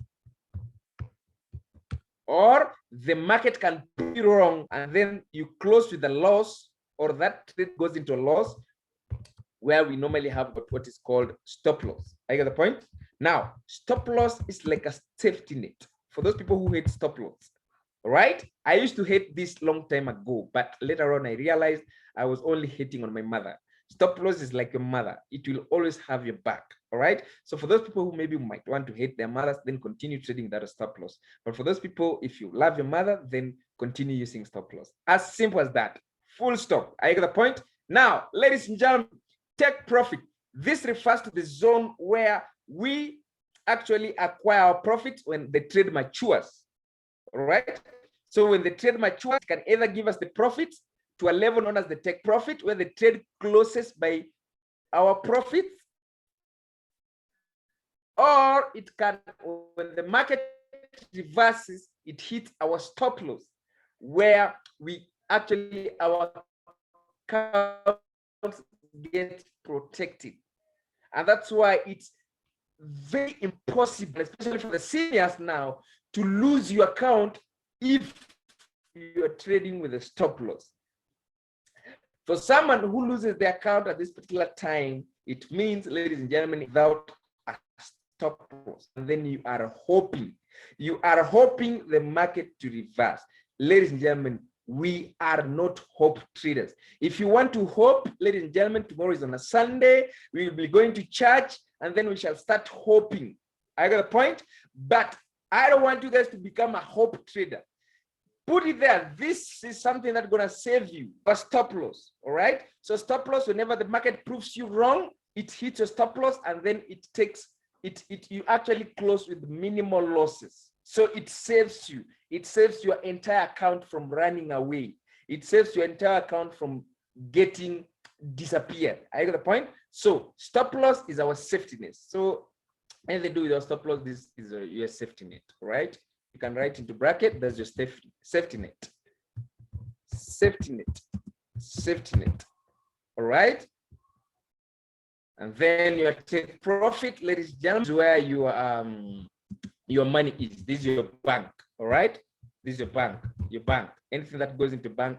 or the market can be wrong and then you close with a loss, or that trade goes into a loss, where we normally have what is called stop loss. I get the point? Now, stop loss is like a safety net for those people who hate stop loss. All right? I used to hate this long time ago, but later on I realized I was only hating on my mother. Stop loss is like your mother. It will always have your back. All right. So for those people who maybe might want to hate their mothers, then continue trading that stop loss. But for those people, if you love your mother, then continue using stop loss. As simple as that. Full stop. I get the point? Now, ladies and gentlemen, take profit. This refers to the zone where we actually acquire our profit when the trade matures. All right. So when the trade matures, it can either give us the profit to a level known as the take profit, where the trade closes by our profits, or it can, when the market reverses, it hits our stop loss, where we actually, our accounts get protected. And that's why it's very impossible, especially for the seniors now, to lose your account if you're trading with a stop loss. For someone who loses their account at this particular time, it means, ladies and gentlemen, without a stop loss, and then you are hoping the market to reverse. Ladies and gentlemen, we are not hope traders. If you want to hope, ladies and gentlemen, tomorrow is on a Sunday. We will be going to church, and then we shall start hoping. I got a point? But I don't want you guys to become a hope trader. Put it there. This is something that's going to save you. A stop loss. All right. So stop loss, whenever the market proves you wrong, it hits your stop loss, and then it takes it. You actually close with minimal losses. So it saves you. It saves your entire account from running away. It saves your entire account from getting disappeared. I get the point. So stop loss is our safety net. So anything to do with your stop loss, this is your safety net. Right. You can write into bracket, that's your safety net. Safety net. All right. And then your take profit, ladies and gentlemen, is where your money is. This is your bank. All right. This is your bank. Anything that goes into bank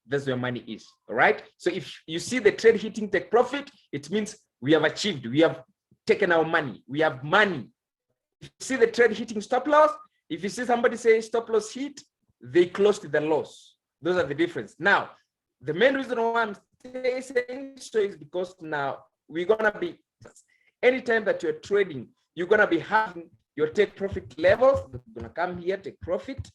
that's where money is. All right. So if you see the trade hitting take profit, it means we have achieved, we have taken our money, we have money. If you see the trade hitting stop loss, if you see somebody say stop loss hit, they closed the loss. Those are the difference. Now, the main reason why I'm saying so is because now we're gonna be, anytime that you're trading, you're gonna be having your take profit levels. You're gonna come here, take profit.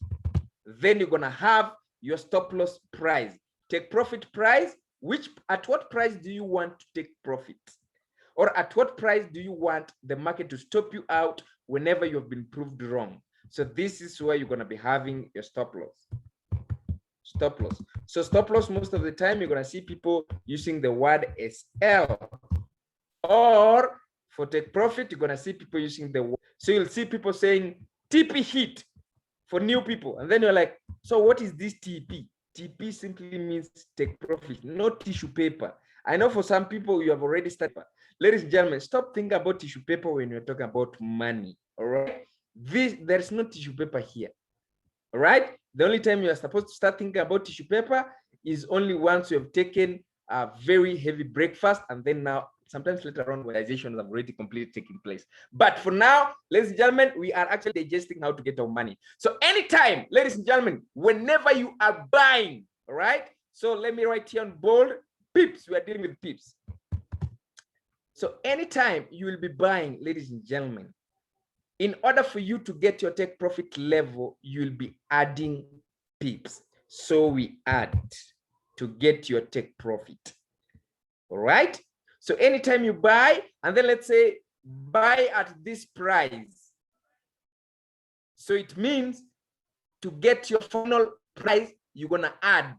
Then you're gonna have your stop loss price, take profit price, which at what price do you want to take profit? Or at what price do you want the market to stop you out whenever you've been proved wrong? So this is where you're gonna be having your stop loss. Stop loss. So stop loss, most of the time, you're gonna see people using the word SL. Or for take profit, you're gonna see people using the word. So you'll see people saying TP hit for new people. And then you're like, so what is this TP? TP simply means take profit, not tissue paper. I know for some people you have already started. Ladies and gentlemen, stop thinking about tissue paper when you're talking about money. All right. There's no tissue paper here. All right. The only time you are supposed to start thinking about tissue paper is only once you have taken a very heavy breakfast, and then now sometimes later on realizations have already completely taken place. But for now, ladies and gentlemen, we are actually digesting how to get our money. So anytime, ladies and gentlemen, whenever you are buying, all right. So let me write here on bold, pips. We are dealing with pips. So anytime you will be buying, ladies and gentlemen, in order for you to get your take profit level, you'll be adding pips. So we add to get your take profit. All right. So anytime you buy, and then let's say buy at this price. So it means to get your final price, you're going to add.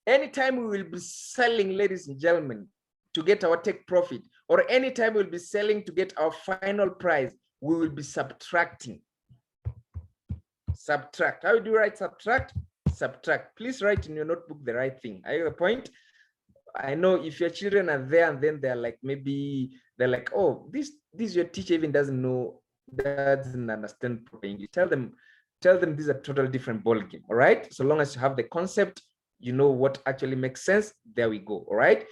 Anytime we will be selling, ladies and gentlemen, to get our take profit, or anytime we'll be selling to get our final price, we will be subtracting. Subtract. How do you write subtract? Subtract. Please write in your notebook the right thing. I get the point. I know if your children are there and then they're like, maybe they're like, oh, this your teacher even doesn't know, doesn't understand proper English. Tell them this is a totally different ball game. All right. So long as you have the concept, you know what actually makes sense, there we go. All right.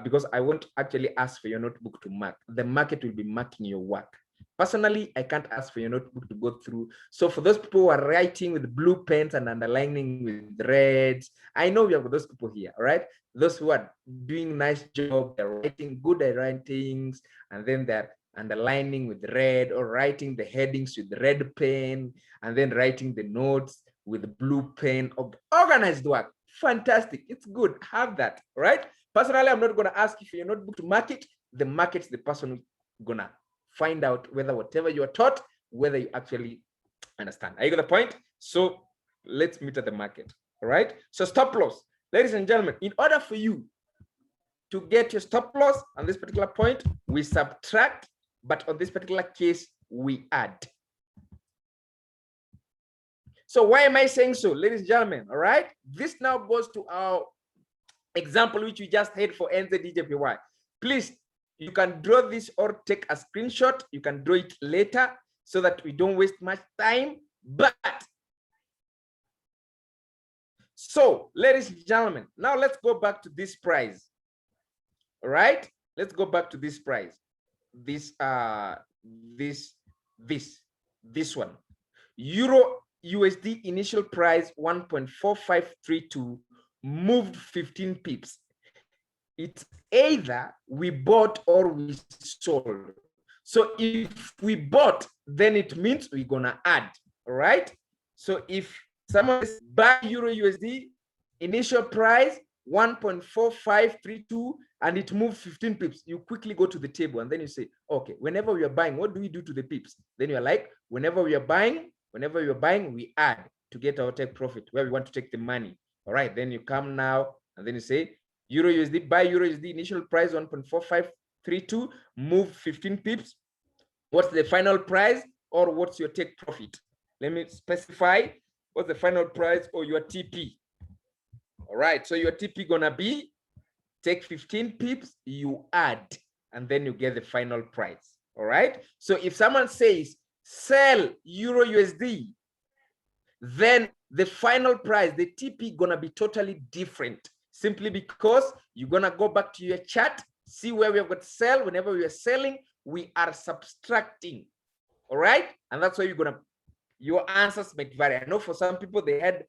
Because I won't actually ask for your notebook to mark. The market will be marking your work. Personally, I can't ask for your notebook to go through. So for those people who are writing with blue pens and underlining with reds, I know we have those people here. All right. Those who are doing nice job, they're writing good writings, and then they're underlining with red, or writing the headings with red pen, and then writing the notes with blue pen. Organized work. Fantastic. It's good. Have that. Right. Personally, I'm not going to ask you for your notebook to mark it. The market's the person who's going to find out whether whatever you are taught, whether you actually understand. Are you got the point? So let's meet at the market. All right. So stop loss. Ladies and gentlemen, in order for you to get your stop loss on this particular point, we subtract, but on this particular case, we add. So why am I saying so, ladies and gentlemen? All right. This now goes to our example, which we just had for NZDJPY. Please, you can draw this or take a screenshot. You can draw it later so that we don't waste much time. But so, ladies and gentlemen, now let's go back to this price. All right, let's go back to this price. This one. Euro USD initial price 1.4532 moved 15 pips. It's either we bought or we sold. So if we bought, then it means we're gonna add. All right. So if someone says buy Euro USD initial price 1.4532 and it moved 15 pips, you quickly go to the table and then you say, okay, whenever we are buying, what do we do to the pips? Then you're like, whenever you're buying, we add to get our take profit where we want to take the money. All right. Then you come now and then you say Euro USD, buy Euro USD initial price 1.4532, move 15 pips. What's the final price, or what's your take profit? Let me specify what's the final price or your TP. All right, so your TP gonna be take 15 pips, you add, and then you get the final price. All right. So if someone says sell Euro USD, then the final price, the TP, gonna be totally different, simply because you're gonna go back to your chart, see where we have got to sell. Whenever we are selling, we are subtracting. All right, and that's why your answers might vary. I know for some people they had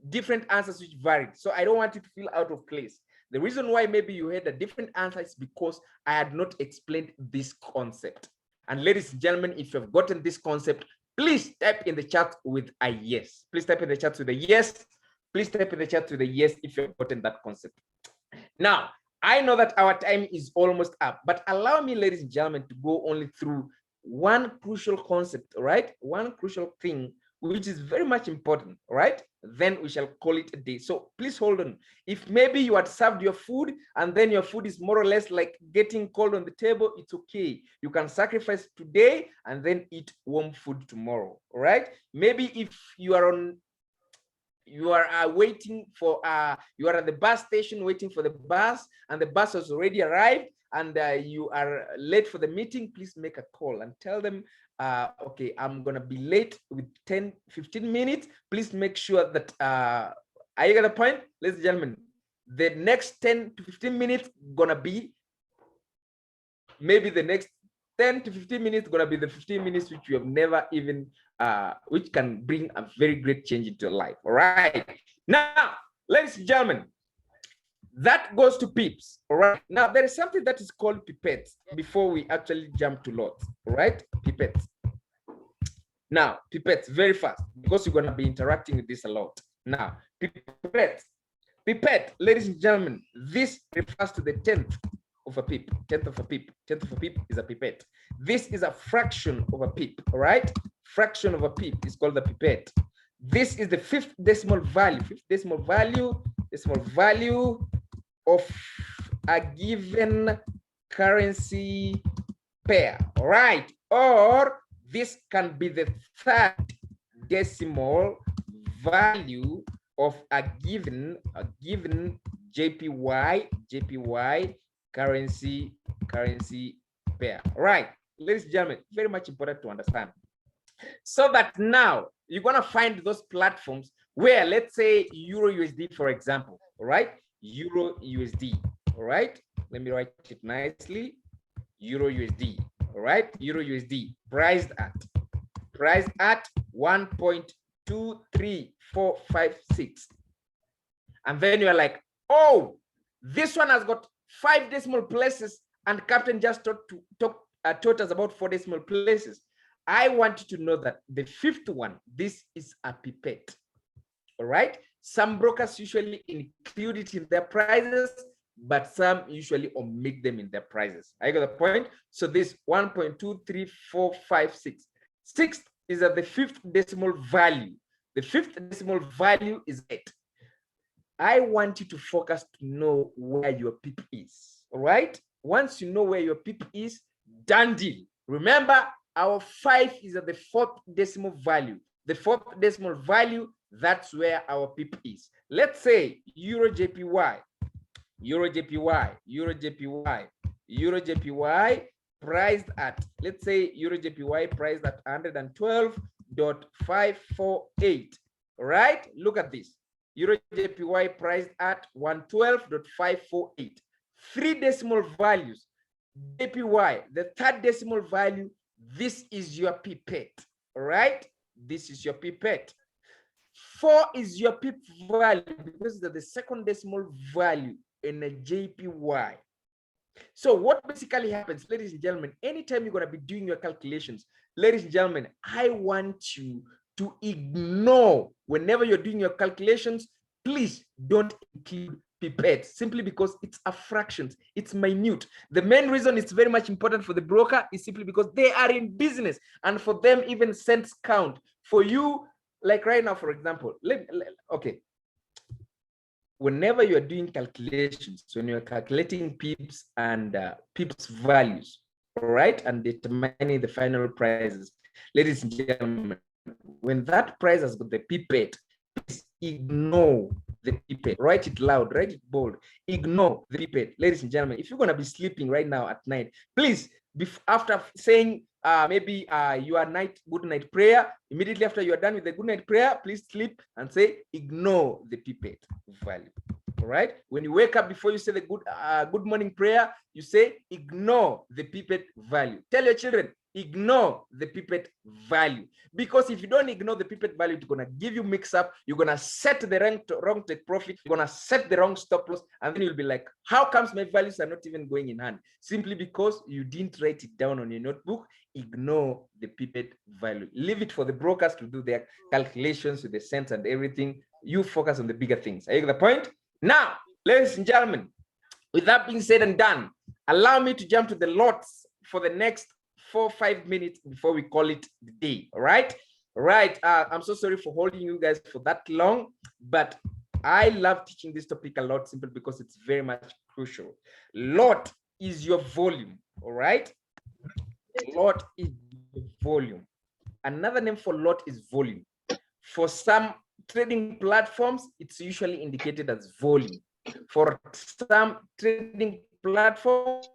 different answers which varied, so I don't want you to feel out of place. The reason why maybe you had a different answer is because I had not explained this concept. And ladies and gentlemen, if you've gotten this concept, please type in the chat with a yes. Please type in the chat with a yes. Please type in the chat with a yes if you've gotten that concept. Now, I know that our time is almost up, but allow me, ladies and gentlemen, to go only through one crucial concept, right? One crucial thing, which is very much important, right? Then we shall call it a day. So please hold on. If maybe you had served your food and then your food is more or less like getting cold on the table, it's okay. You can sacrifice today and then eat warm food tomorrow, all right? Maybe if you are waiting for you are at the bus station waiting for the bus and the bus has already arrived and you are late for the meeting, please make a call and tell them, okay, I'm gonna be late with 10-15 minutes. Please make sure that are you got the point, ladies and gentlemen? The next 10 to 15 minutes gonna be maybe the next 10 to 15 minutes gonna be the 15 minutes which you have never even which can bring a very great change into your life. All right, now ladies and gentlemen, that goes to pips. All right, now there is something that is called pipettes before we actually jump to lots. All right, pipettes. Now pipettes, very fast, because you're going to be interacting with this a lot. Now pipette, ladies and gentlemen, this refers to the 10th of a pip. 10th of a pip is a pipette. This is a fraction of a pip. All right, fraction of a pip is called the pipette. This is the fifth decimal value of a given currency pair. All right, or this can be the third decimal value of a given JPY currency pair. All right, ladies and gentlemen, very much important to understand. So that now you're gonna find those platforms where, let's say, Euro USD, for example. All right, Euro USD. All right, let me write it nicely. Euro USD. All right, Euro USD priced at 1.23456. And then you're like, oh, this one has got 5 decimal places and Captain just taught us about 4 decimal places. I want you to know that the 5th one, this is a pipette. All right, some brokers usually include it in their prices, but some usually omit them in their prices. I got the point. So this 1.23456. 6th is at the 5th decimal value. The 5th decimal value is 8. I want you to focus to know where your pip is. All right, once you know where your pip is, done deal. Remember, our 5 is at the 4th decimal value. The 4th decimal value, that's where our pip is. Let's say Euro JPY priced at, let's say Euro JPY priced at 112.548. All right, look at this. Euro JPY priced at 112.548. 3 decimal values. JPY, the 3rd decimal value, this is your pipette. All right, this is your pipette. 4 is your pip value because it's the 2nd decimal value in a JPY. So what basically happens, ladies and gentlemen, anytime you're going to be doing your calculations, ladies and gentlemen, I want you to ignore, whenever you're doing your calculations, please don't include pipette, simply because it's a fraction, it's minute. The main reason it's very much important for the broker is simply because they are in business, and for them even cents count. For you, like right now, for example, okay, whenever you're doing calculations, when you're calculating pips and pips values, all right, and determining the final prices, ladies and gentlemen, when that price has got the pipette, please ignore the pipette. Write it loud, write it bold. Ignore the pipette. Ladies and gentlemen, if you're going to be sleeping right now at night, please after saying maybe your good night prayer, immediately after you are done with the good night prayer, please sleep and say ignore the pipet value. All right. When you wake up, before you say the good morning prayer, you say ignore the pipet value. Tell your children ignore the pipet value, because if you don't ignore the pipet value, it's gonna give you mix up. You're gonna set the wrong take profit. You're gonna set the wrong stop loss, and then you'll be like, how comes my values are not even going in hand? Simply because you didn't write it down on your notebook. Ignore the pipet value. Leave it for the brokers to do their calculations with the cents and everything. You focus on the bigger things. Are you get the point? Now, ladies and gentlemen, with that being said and done, allow me to jump to the lots for the next 4 or 5 minutes before we call it the day. All right. I'm so sorry for holding you guys for that long, but I love teaching this topic a lot, simply because it's very much crucial. Lot is your volume. All right. Lot is volume. Another name for lot is volume. For some trading platforms, it's usually indicated as volume. For some trading platforms,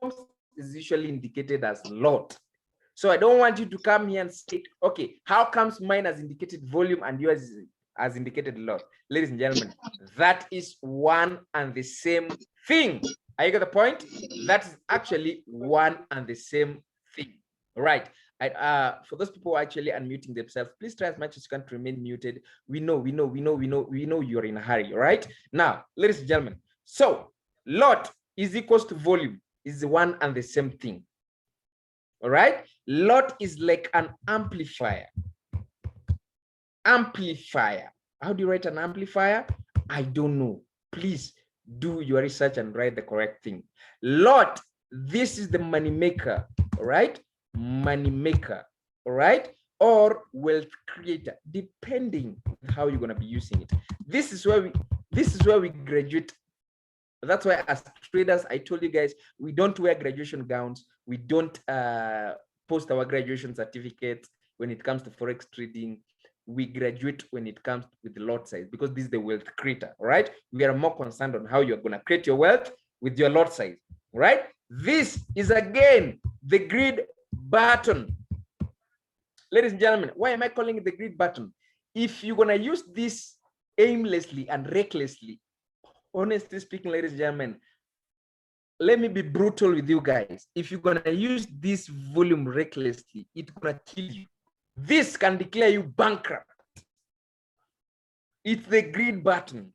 it's usually indicated as lot. So I don't want you to come here and say, okay, how comes mine has indicated volume and yours has indicated lot? Ladies and gentlemen, that is one and the same thing. Are you got the point? That is actually one and the same thing. Right. For those people who are actually unmuting themselves, please try as much as you can to remain muted. We know you're in a hurry. All right. Now, ladies and gentlemen, so lot is equals to volume is one and the same thing. All right. Lot is like an amplifier. Amplifier. How do you write an amplifier? I don't know. Please do your research and write the correct thing. Lot, this is the money maker. All right. Money maker. All right. Or wealth creator, depending on how you're going to be using it. This is where we graduate. That's why as traders, I told you guys, we don't wear graduation gowns. We don't post our graduation certificates when it comes to Forex trading. We graduate when it comes with the lot size, because this is the wealth creator, right? We are more concerned on how you're going to create your wealth with your lot size, right? This is again the grid button. Ladies and gentlemen, why am I calling it the grid button? If you're going to use this aimlessly and recklessly, honestly speaking, ladies and gentlemen, let me be brutal with you guys. If you're going to use this volume recklessly, it's going to kill you. This can declare you bankrupt. It's the grid button.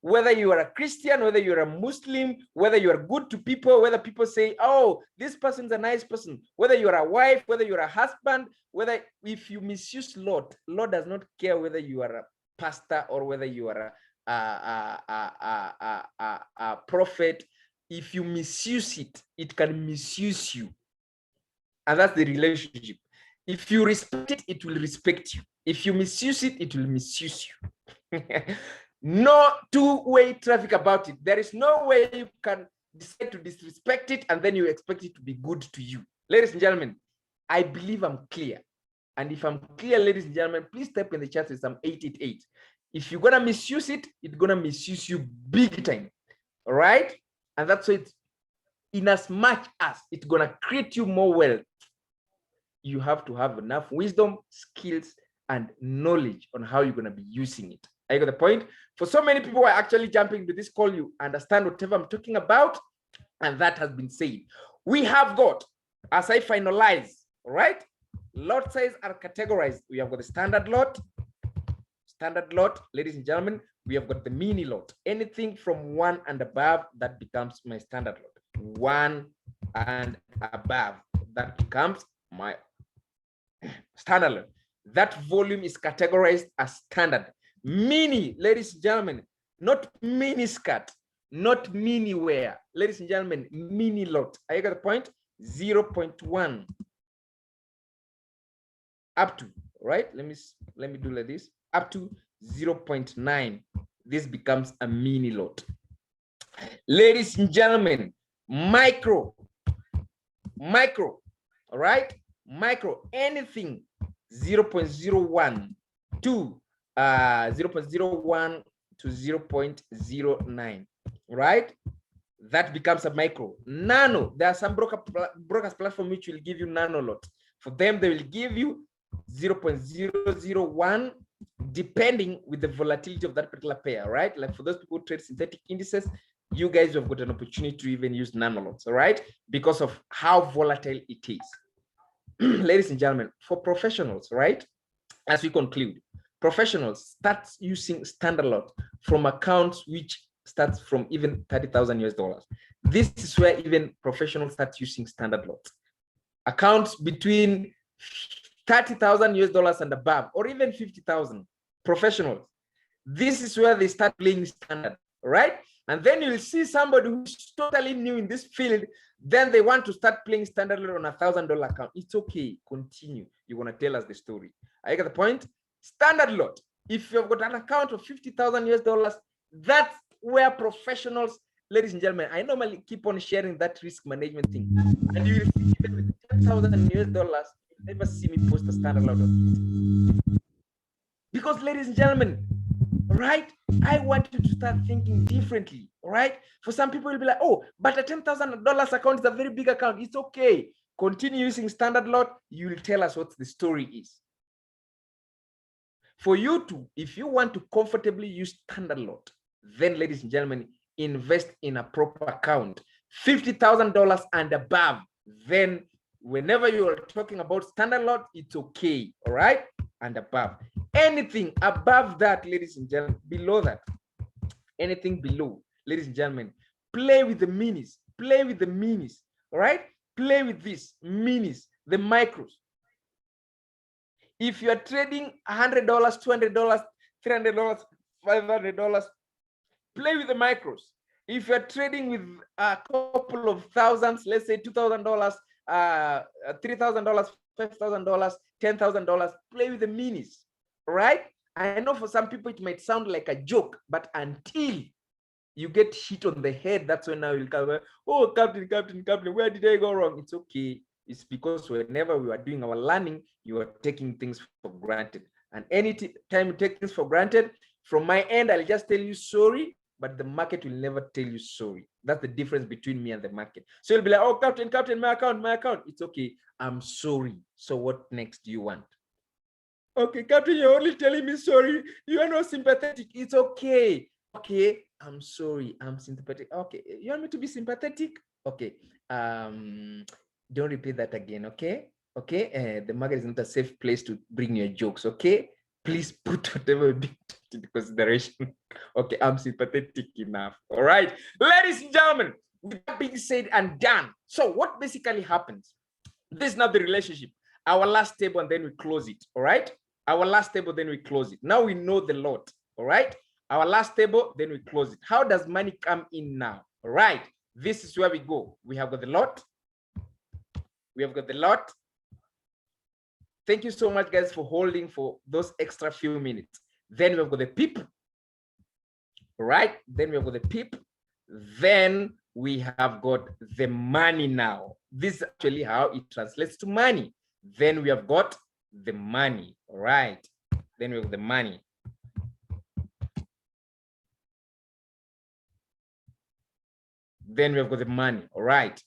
Whether you are a Christian, whether you're a Muslim, whether you are good to people, whether people say, oh, this person's a nice person, whether you're a wife, whether you're a husband, whether if you misuse lot does not care whether you are a pastor or whether you are a prophet. If you misuse it, it can misuse you. And that's the relationship. If you respect it, it will respect you. If you misuse it, it will misuse you. No two-way traffic about it. There is no way you can decide to disrespect it and then you expect it to be good to you. Ladies and gentlemen, I believe I'm clear. And if I'm clear, ladies and gentlemen, please type in the chat with some 888. If you're going to misuse it, it's going to misuse you big time. All right? And that's why it's in as much as it's going to create you more wealth, you have to have enough wisdom, skills, and knowledge on how you're going to be using it. I got the point? For so many people who are actually jumping to this call, you understand whatever I'm talking about, and that has been said. We have got, as I finalize, all right, lot size are categorized. We have got the standard lot, ladies and gentlemen. We have got the mini lot. Anything from 1 and above, that becomes my standard lot. 1 and above, that becomes my standard lot. That volume is categorized as standard. Mini, ladies and gentlemen, not mini skirt, not mini wear. Ladies and gentlemen, mini lot. I got the point? 0.1 up to, right? Let me do like this. Up to 0.9. This becomes a mini lot. Ladies and gentlemen, micro, all right? Micro, anything 0.01 to 0.01 to 0.09, right? that becomes a micro. Nano, there are some brokers platform which will give you nano lot. For them, they will give you 0.001 depending with the volatility of that particular pair, right? Like for those people who trade synthetic indices, you guys have got an opportunity to even use nano lots, all right? Because of how volatile it is. Ladies and gentlemen, for professionals, right? As we conclude, professionals start using standard lot from accounts which starts from even 30,000 US dollars. This is where even professionals start using standard lots. Accounts between 30,000 US dollars and above, or even 50,000 professionals. This is where they start playing standard, right? And then you'll see somebody who's totally new in this field, then they want to start playing standard lot on $1,000 account. It's okay, continue. You want to tell us the story. I get the point? Standard lot. If you've got an account of 50,000 US dollars, that's where professionals, ladies and gentlemen, I normally keep on sharing that risk management thing. And you will see even with 10,000 US dollars, you'll never see me post a standard lot. Because, ladies and gentlemen, right, I want you to start thinking differently, right? For some people, will be like, oh, but a $10,000 account is a very big account. It's okay. Continue using standard lot. You will tell us what the story is. For you to, if you want to comfortably use standard lot, then, ladies and gentlemen, invest in a proper account, $50,000 and above. Then, whenever you are talking about standard lot, it's okay, all right, and above. Anything above that, ladies and gentlemen, below that, anything below, ladies and gentlemen, play with the minis, play with the minis, all right? Play with these minis, the micros. If you are trading $100, $200, $300, $500, play with the micros. If you're trading with a couple of thousands, let's say $2,000, $3,000, $5,000, $10,000, play with the minis, right? I know for some people it might sound like a joke, but until you get hit on the head, that's when now you'll come, oh, Captain, where did I go wrong? It's okay. It's because whenever we are doing our learning, you are taking things for granted. And any time you take things for granted, from my end, I'll just tell you sorry, but the market will never tell you sorry. That's the difference between me and the market. So you'll be like, oh, Captain, my account. It's okay. I'm sorry. So what next do you want? Okay, Captain, you're only telling me sorry. You are not sympathetic. It's okay. Okay, I'm sorry. I'm sympathetic. Okay, you want me to be sympathetic? Okay. Don't repeat that again, okay? Okay, the market is not a safe place to bring your jokes, okay? Please put whatever bit into consideration. Okay, I'm sympathetic enough. All right, ladies and gentlemen, with that being said and done. So what basically happens? This is not the relationship. Our last table, and then we close it. All right, our last table, then we close it. Now we know the lot. All right, our last table, then we close it. How does money come in now? All right, this is where we go. We have got the lot. We have got the lot. Thank you so much, guys, for holding for those extra few minutes. Then we've got the pip, right? Then we've got the pip. Then we have got the money now. This is actually how it translates to money. Then we have got the money, all right? Then we have the money. Then we have got the money, all right?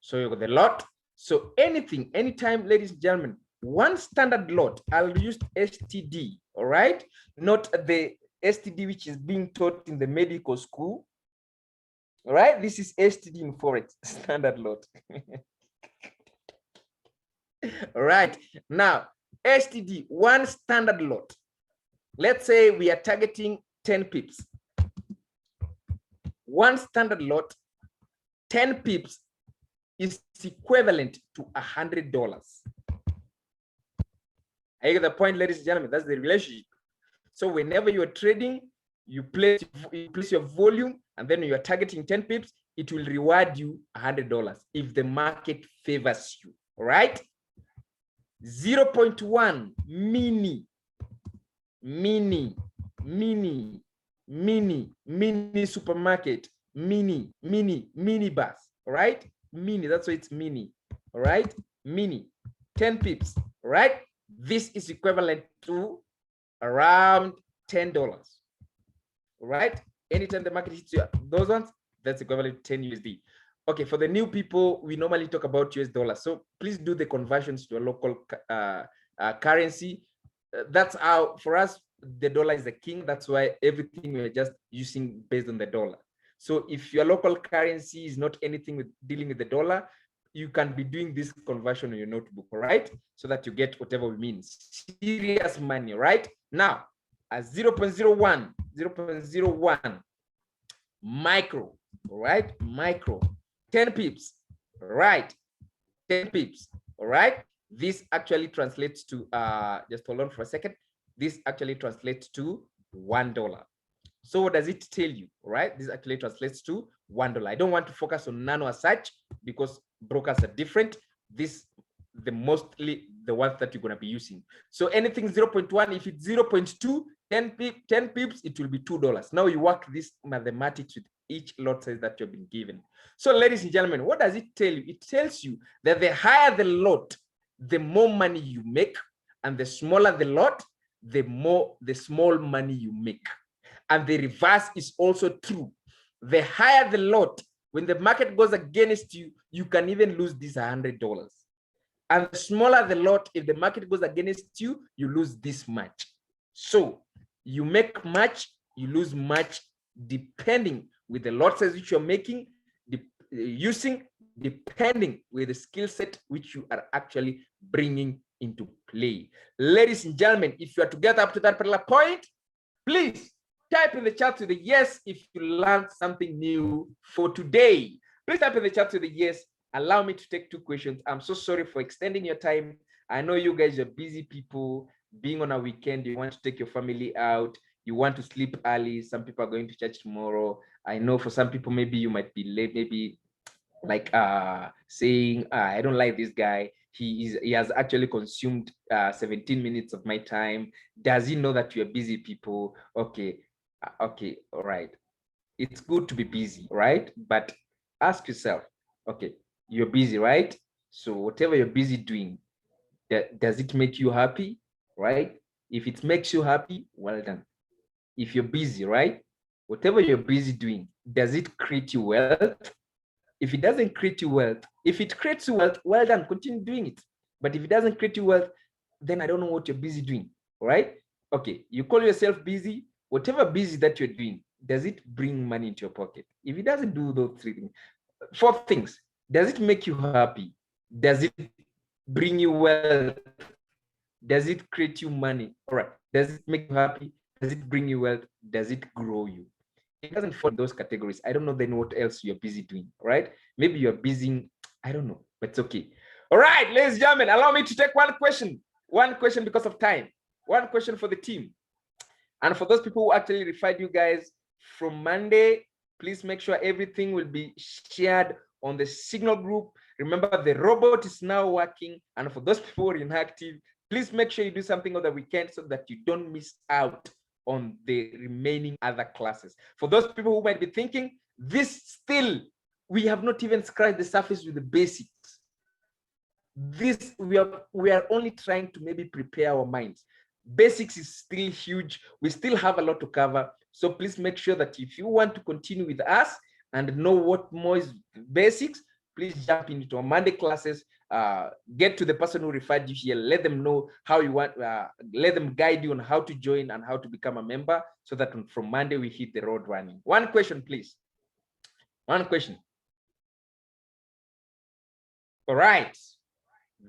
So you've got the lot. So anything, anytime, ladies and gentlemen, one standard lot, I'll use STD, all right? Not the STD which is being taught in the medical school, all right? This is STD in Forex, standard lot. All right, now, STD, one standard lot. Let's say we are targeting 10 pips. One standard lot, 10 pips is equivalent to $100. I get the point, ladies and gentlemen. That's the relationship. So whenever you are trading, you place your volume, and then you are targeting 10 pips, it will reward you $100 if the market favors you. All right. 0.1 mini supermarket, mini bus. All right. Mini, that's why it's mini. All right. Mini, 10 pips. All right. This is equivalent to around $10. All right. Anytime the market hits you, those ones, That's equivalent to 10 USD. Okay, for the new people, we normally talk about US dollars. So please do the conversions to a local currency. That's how, for us, the dollar is the king. That's why everything we're just using based on the dollar. So if your local currency is not anything with dealing with the dollar, you can be doing this conversion on your notebook, right? So that you get whatever we mean, serious money, right? Now, a 0.01, 0.01 micro, right? Micro, 10 pips, right? 10 pips, all right? This actually translates to, just hold on for a second. This actually translates to $1. So what does it tell you, right? This actually translates to $1. I don't want to focus on nano as such because brokers are different. This, mostly the ones that you're going to be using. So anything 0.1, if it's 0.2, 10 pips, it will be $2. Now you work this mathematics with each lot size that you've been given. So ladies and gentlemen, what does it tell you? It tells you that the higher the lot, the more money you make, and the smaller the lot, the small money you make. And the reverse is also true. The higher the lot, when the market goes against you, you can even lose this $100. And the smaller the lot, if the market goes against you, you lose this much. So you make much, you lose much, depending with the lot size which you're making, using, depending with the skill set which you are actually bringing into play. Ladies and gentlemen, if you are to get up to that particular point, please type in the chat to the yes if you learned something new for today. Please type in the chat to the yes. Allow me to take 2 questions. I'm so sorry for extending your time. I know you guys are busy people. Being on a weekend, you want to take your family out. You want to sleep early. Some people are going to church tomorrow. I know for some people, maybe you might be late, maybe like saying, I don't like this guy. He has actually consumed 17 minutes of my time. Does he know that you're busy people? Okay, okay, all right. It's good to be busy, right? But ask yourself, okay, you're busy, right? So whatever you're busy doing, does it make you happy, right? If it makes you happy, well done. If you're busy, right? Whatever you're busy doing, does it create you wealth? If it doesn't create you wealth, if it creates you wealth, well done, continue doing it. But if it doesn't create you wealth, then I don't know what you're busy doing, right? Okay, you call yourself busy. Whatever busy that you're doing, does it bring money into your pocket? If it doesn't do those 3 things, 4 things, does it make you happy? Does it bring you wealth? Does it create you money? All right, does it make you happy? Does it bring you wealth? Does it grow you? It doesn't fall in those categories. I don't know then what else you're busy doing, right? Maybe you're busy, I don't know, but it's okay. All right, ladies and gentlemen, allow me to take one question because of time. One question for the team. And for those people who actually referred you guys, from Monday, please make sure everything will be shared on the Signal group. Remember, the robot is now working. And for those people who are inactive, please make sure you do something on the weekend so that you don't miss out on the remaining other classes. For those people who might be thinking, this still, we have not even scratched the surface with the basics. This, we are only trying to maybe prepare our minds. Basics is still huge. We still have a lot to cover. So please make sure that if you want to continue with us and know what more is basics, please jump into our Monday classes. Get to the person who referred you here. Let them know how you want. Let them guide you on how to join and how to become a member, so that from Monday we hit the road running. One question, please. One question. All right.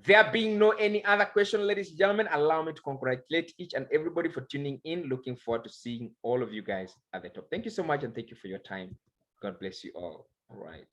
There being no any other question, ladies and gentlemen, allow me to congratulate each and everybody for tuning in. Looking forward to seeing all of you guys at the top. Thank you so much, and thank you for your time. God bless you all. All right.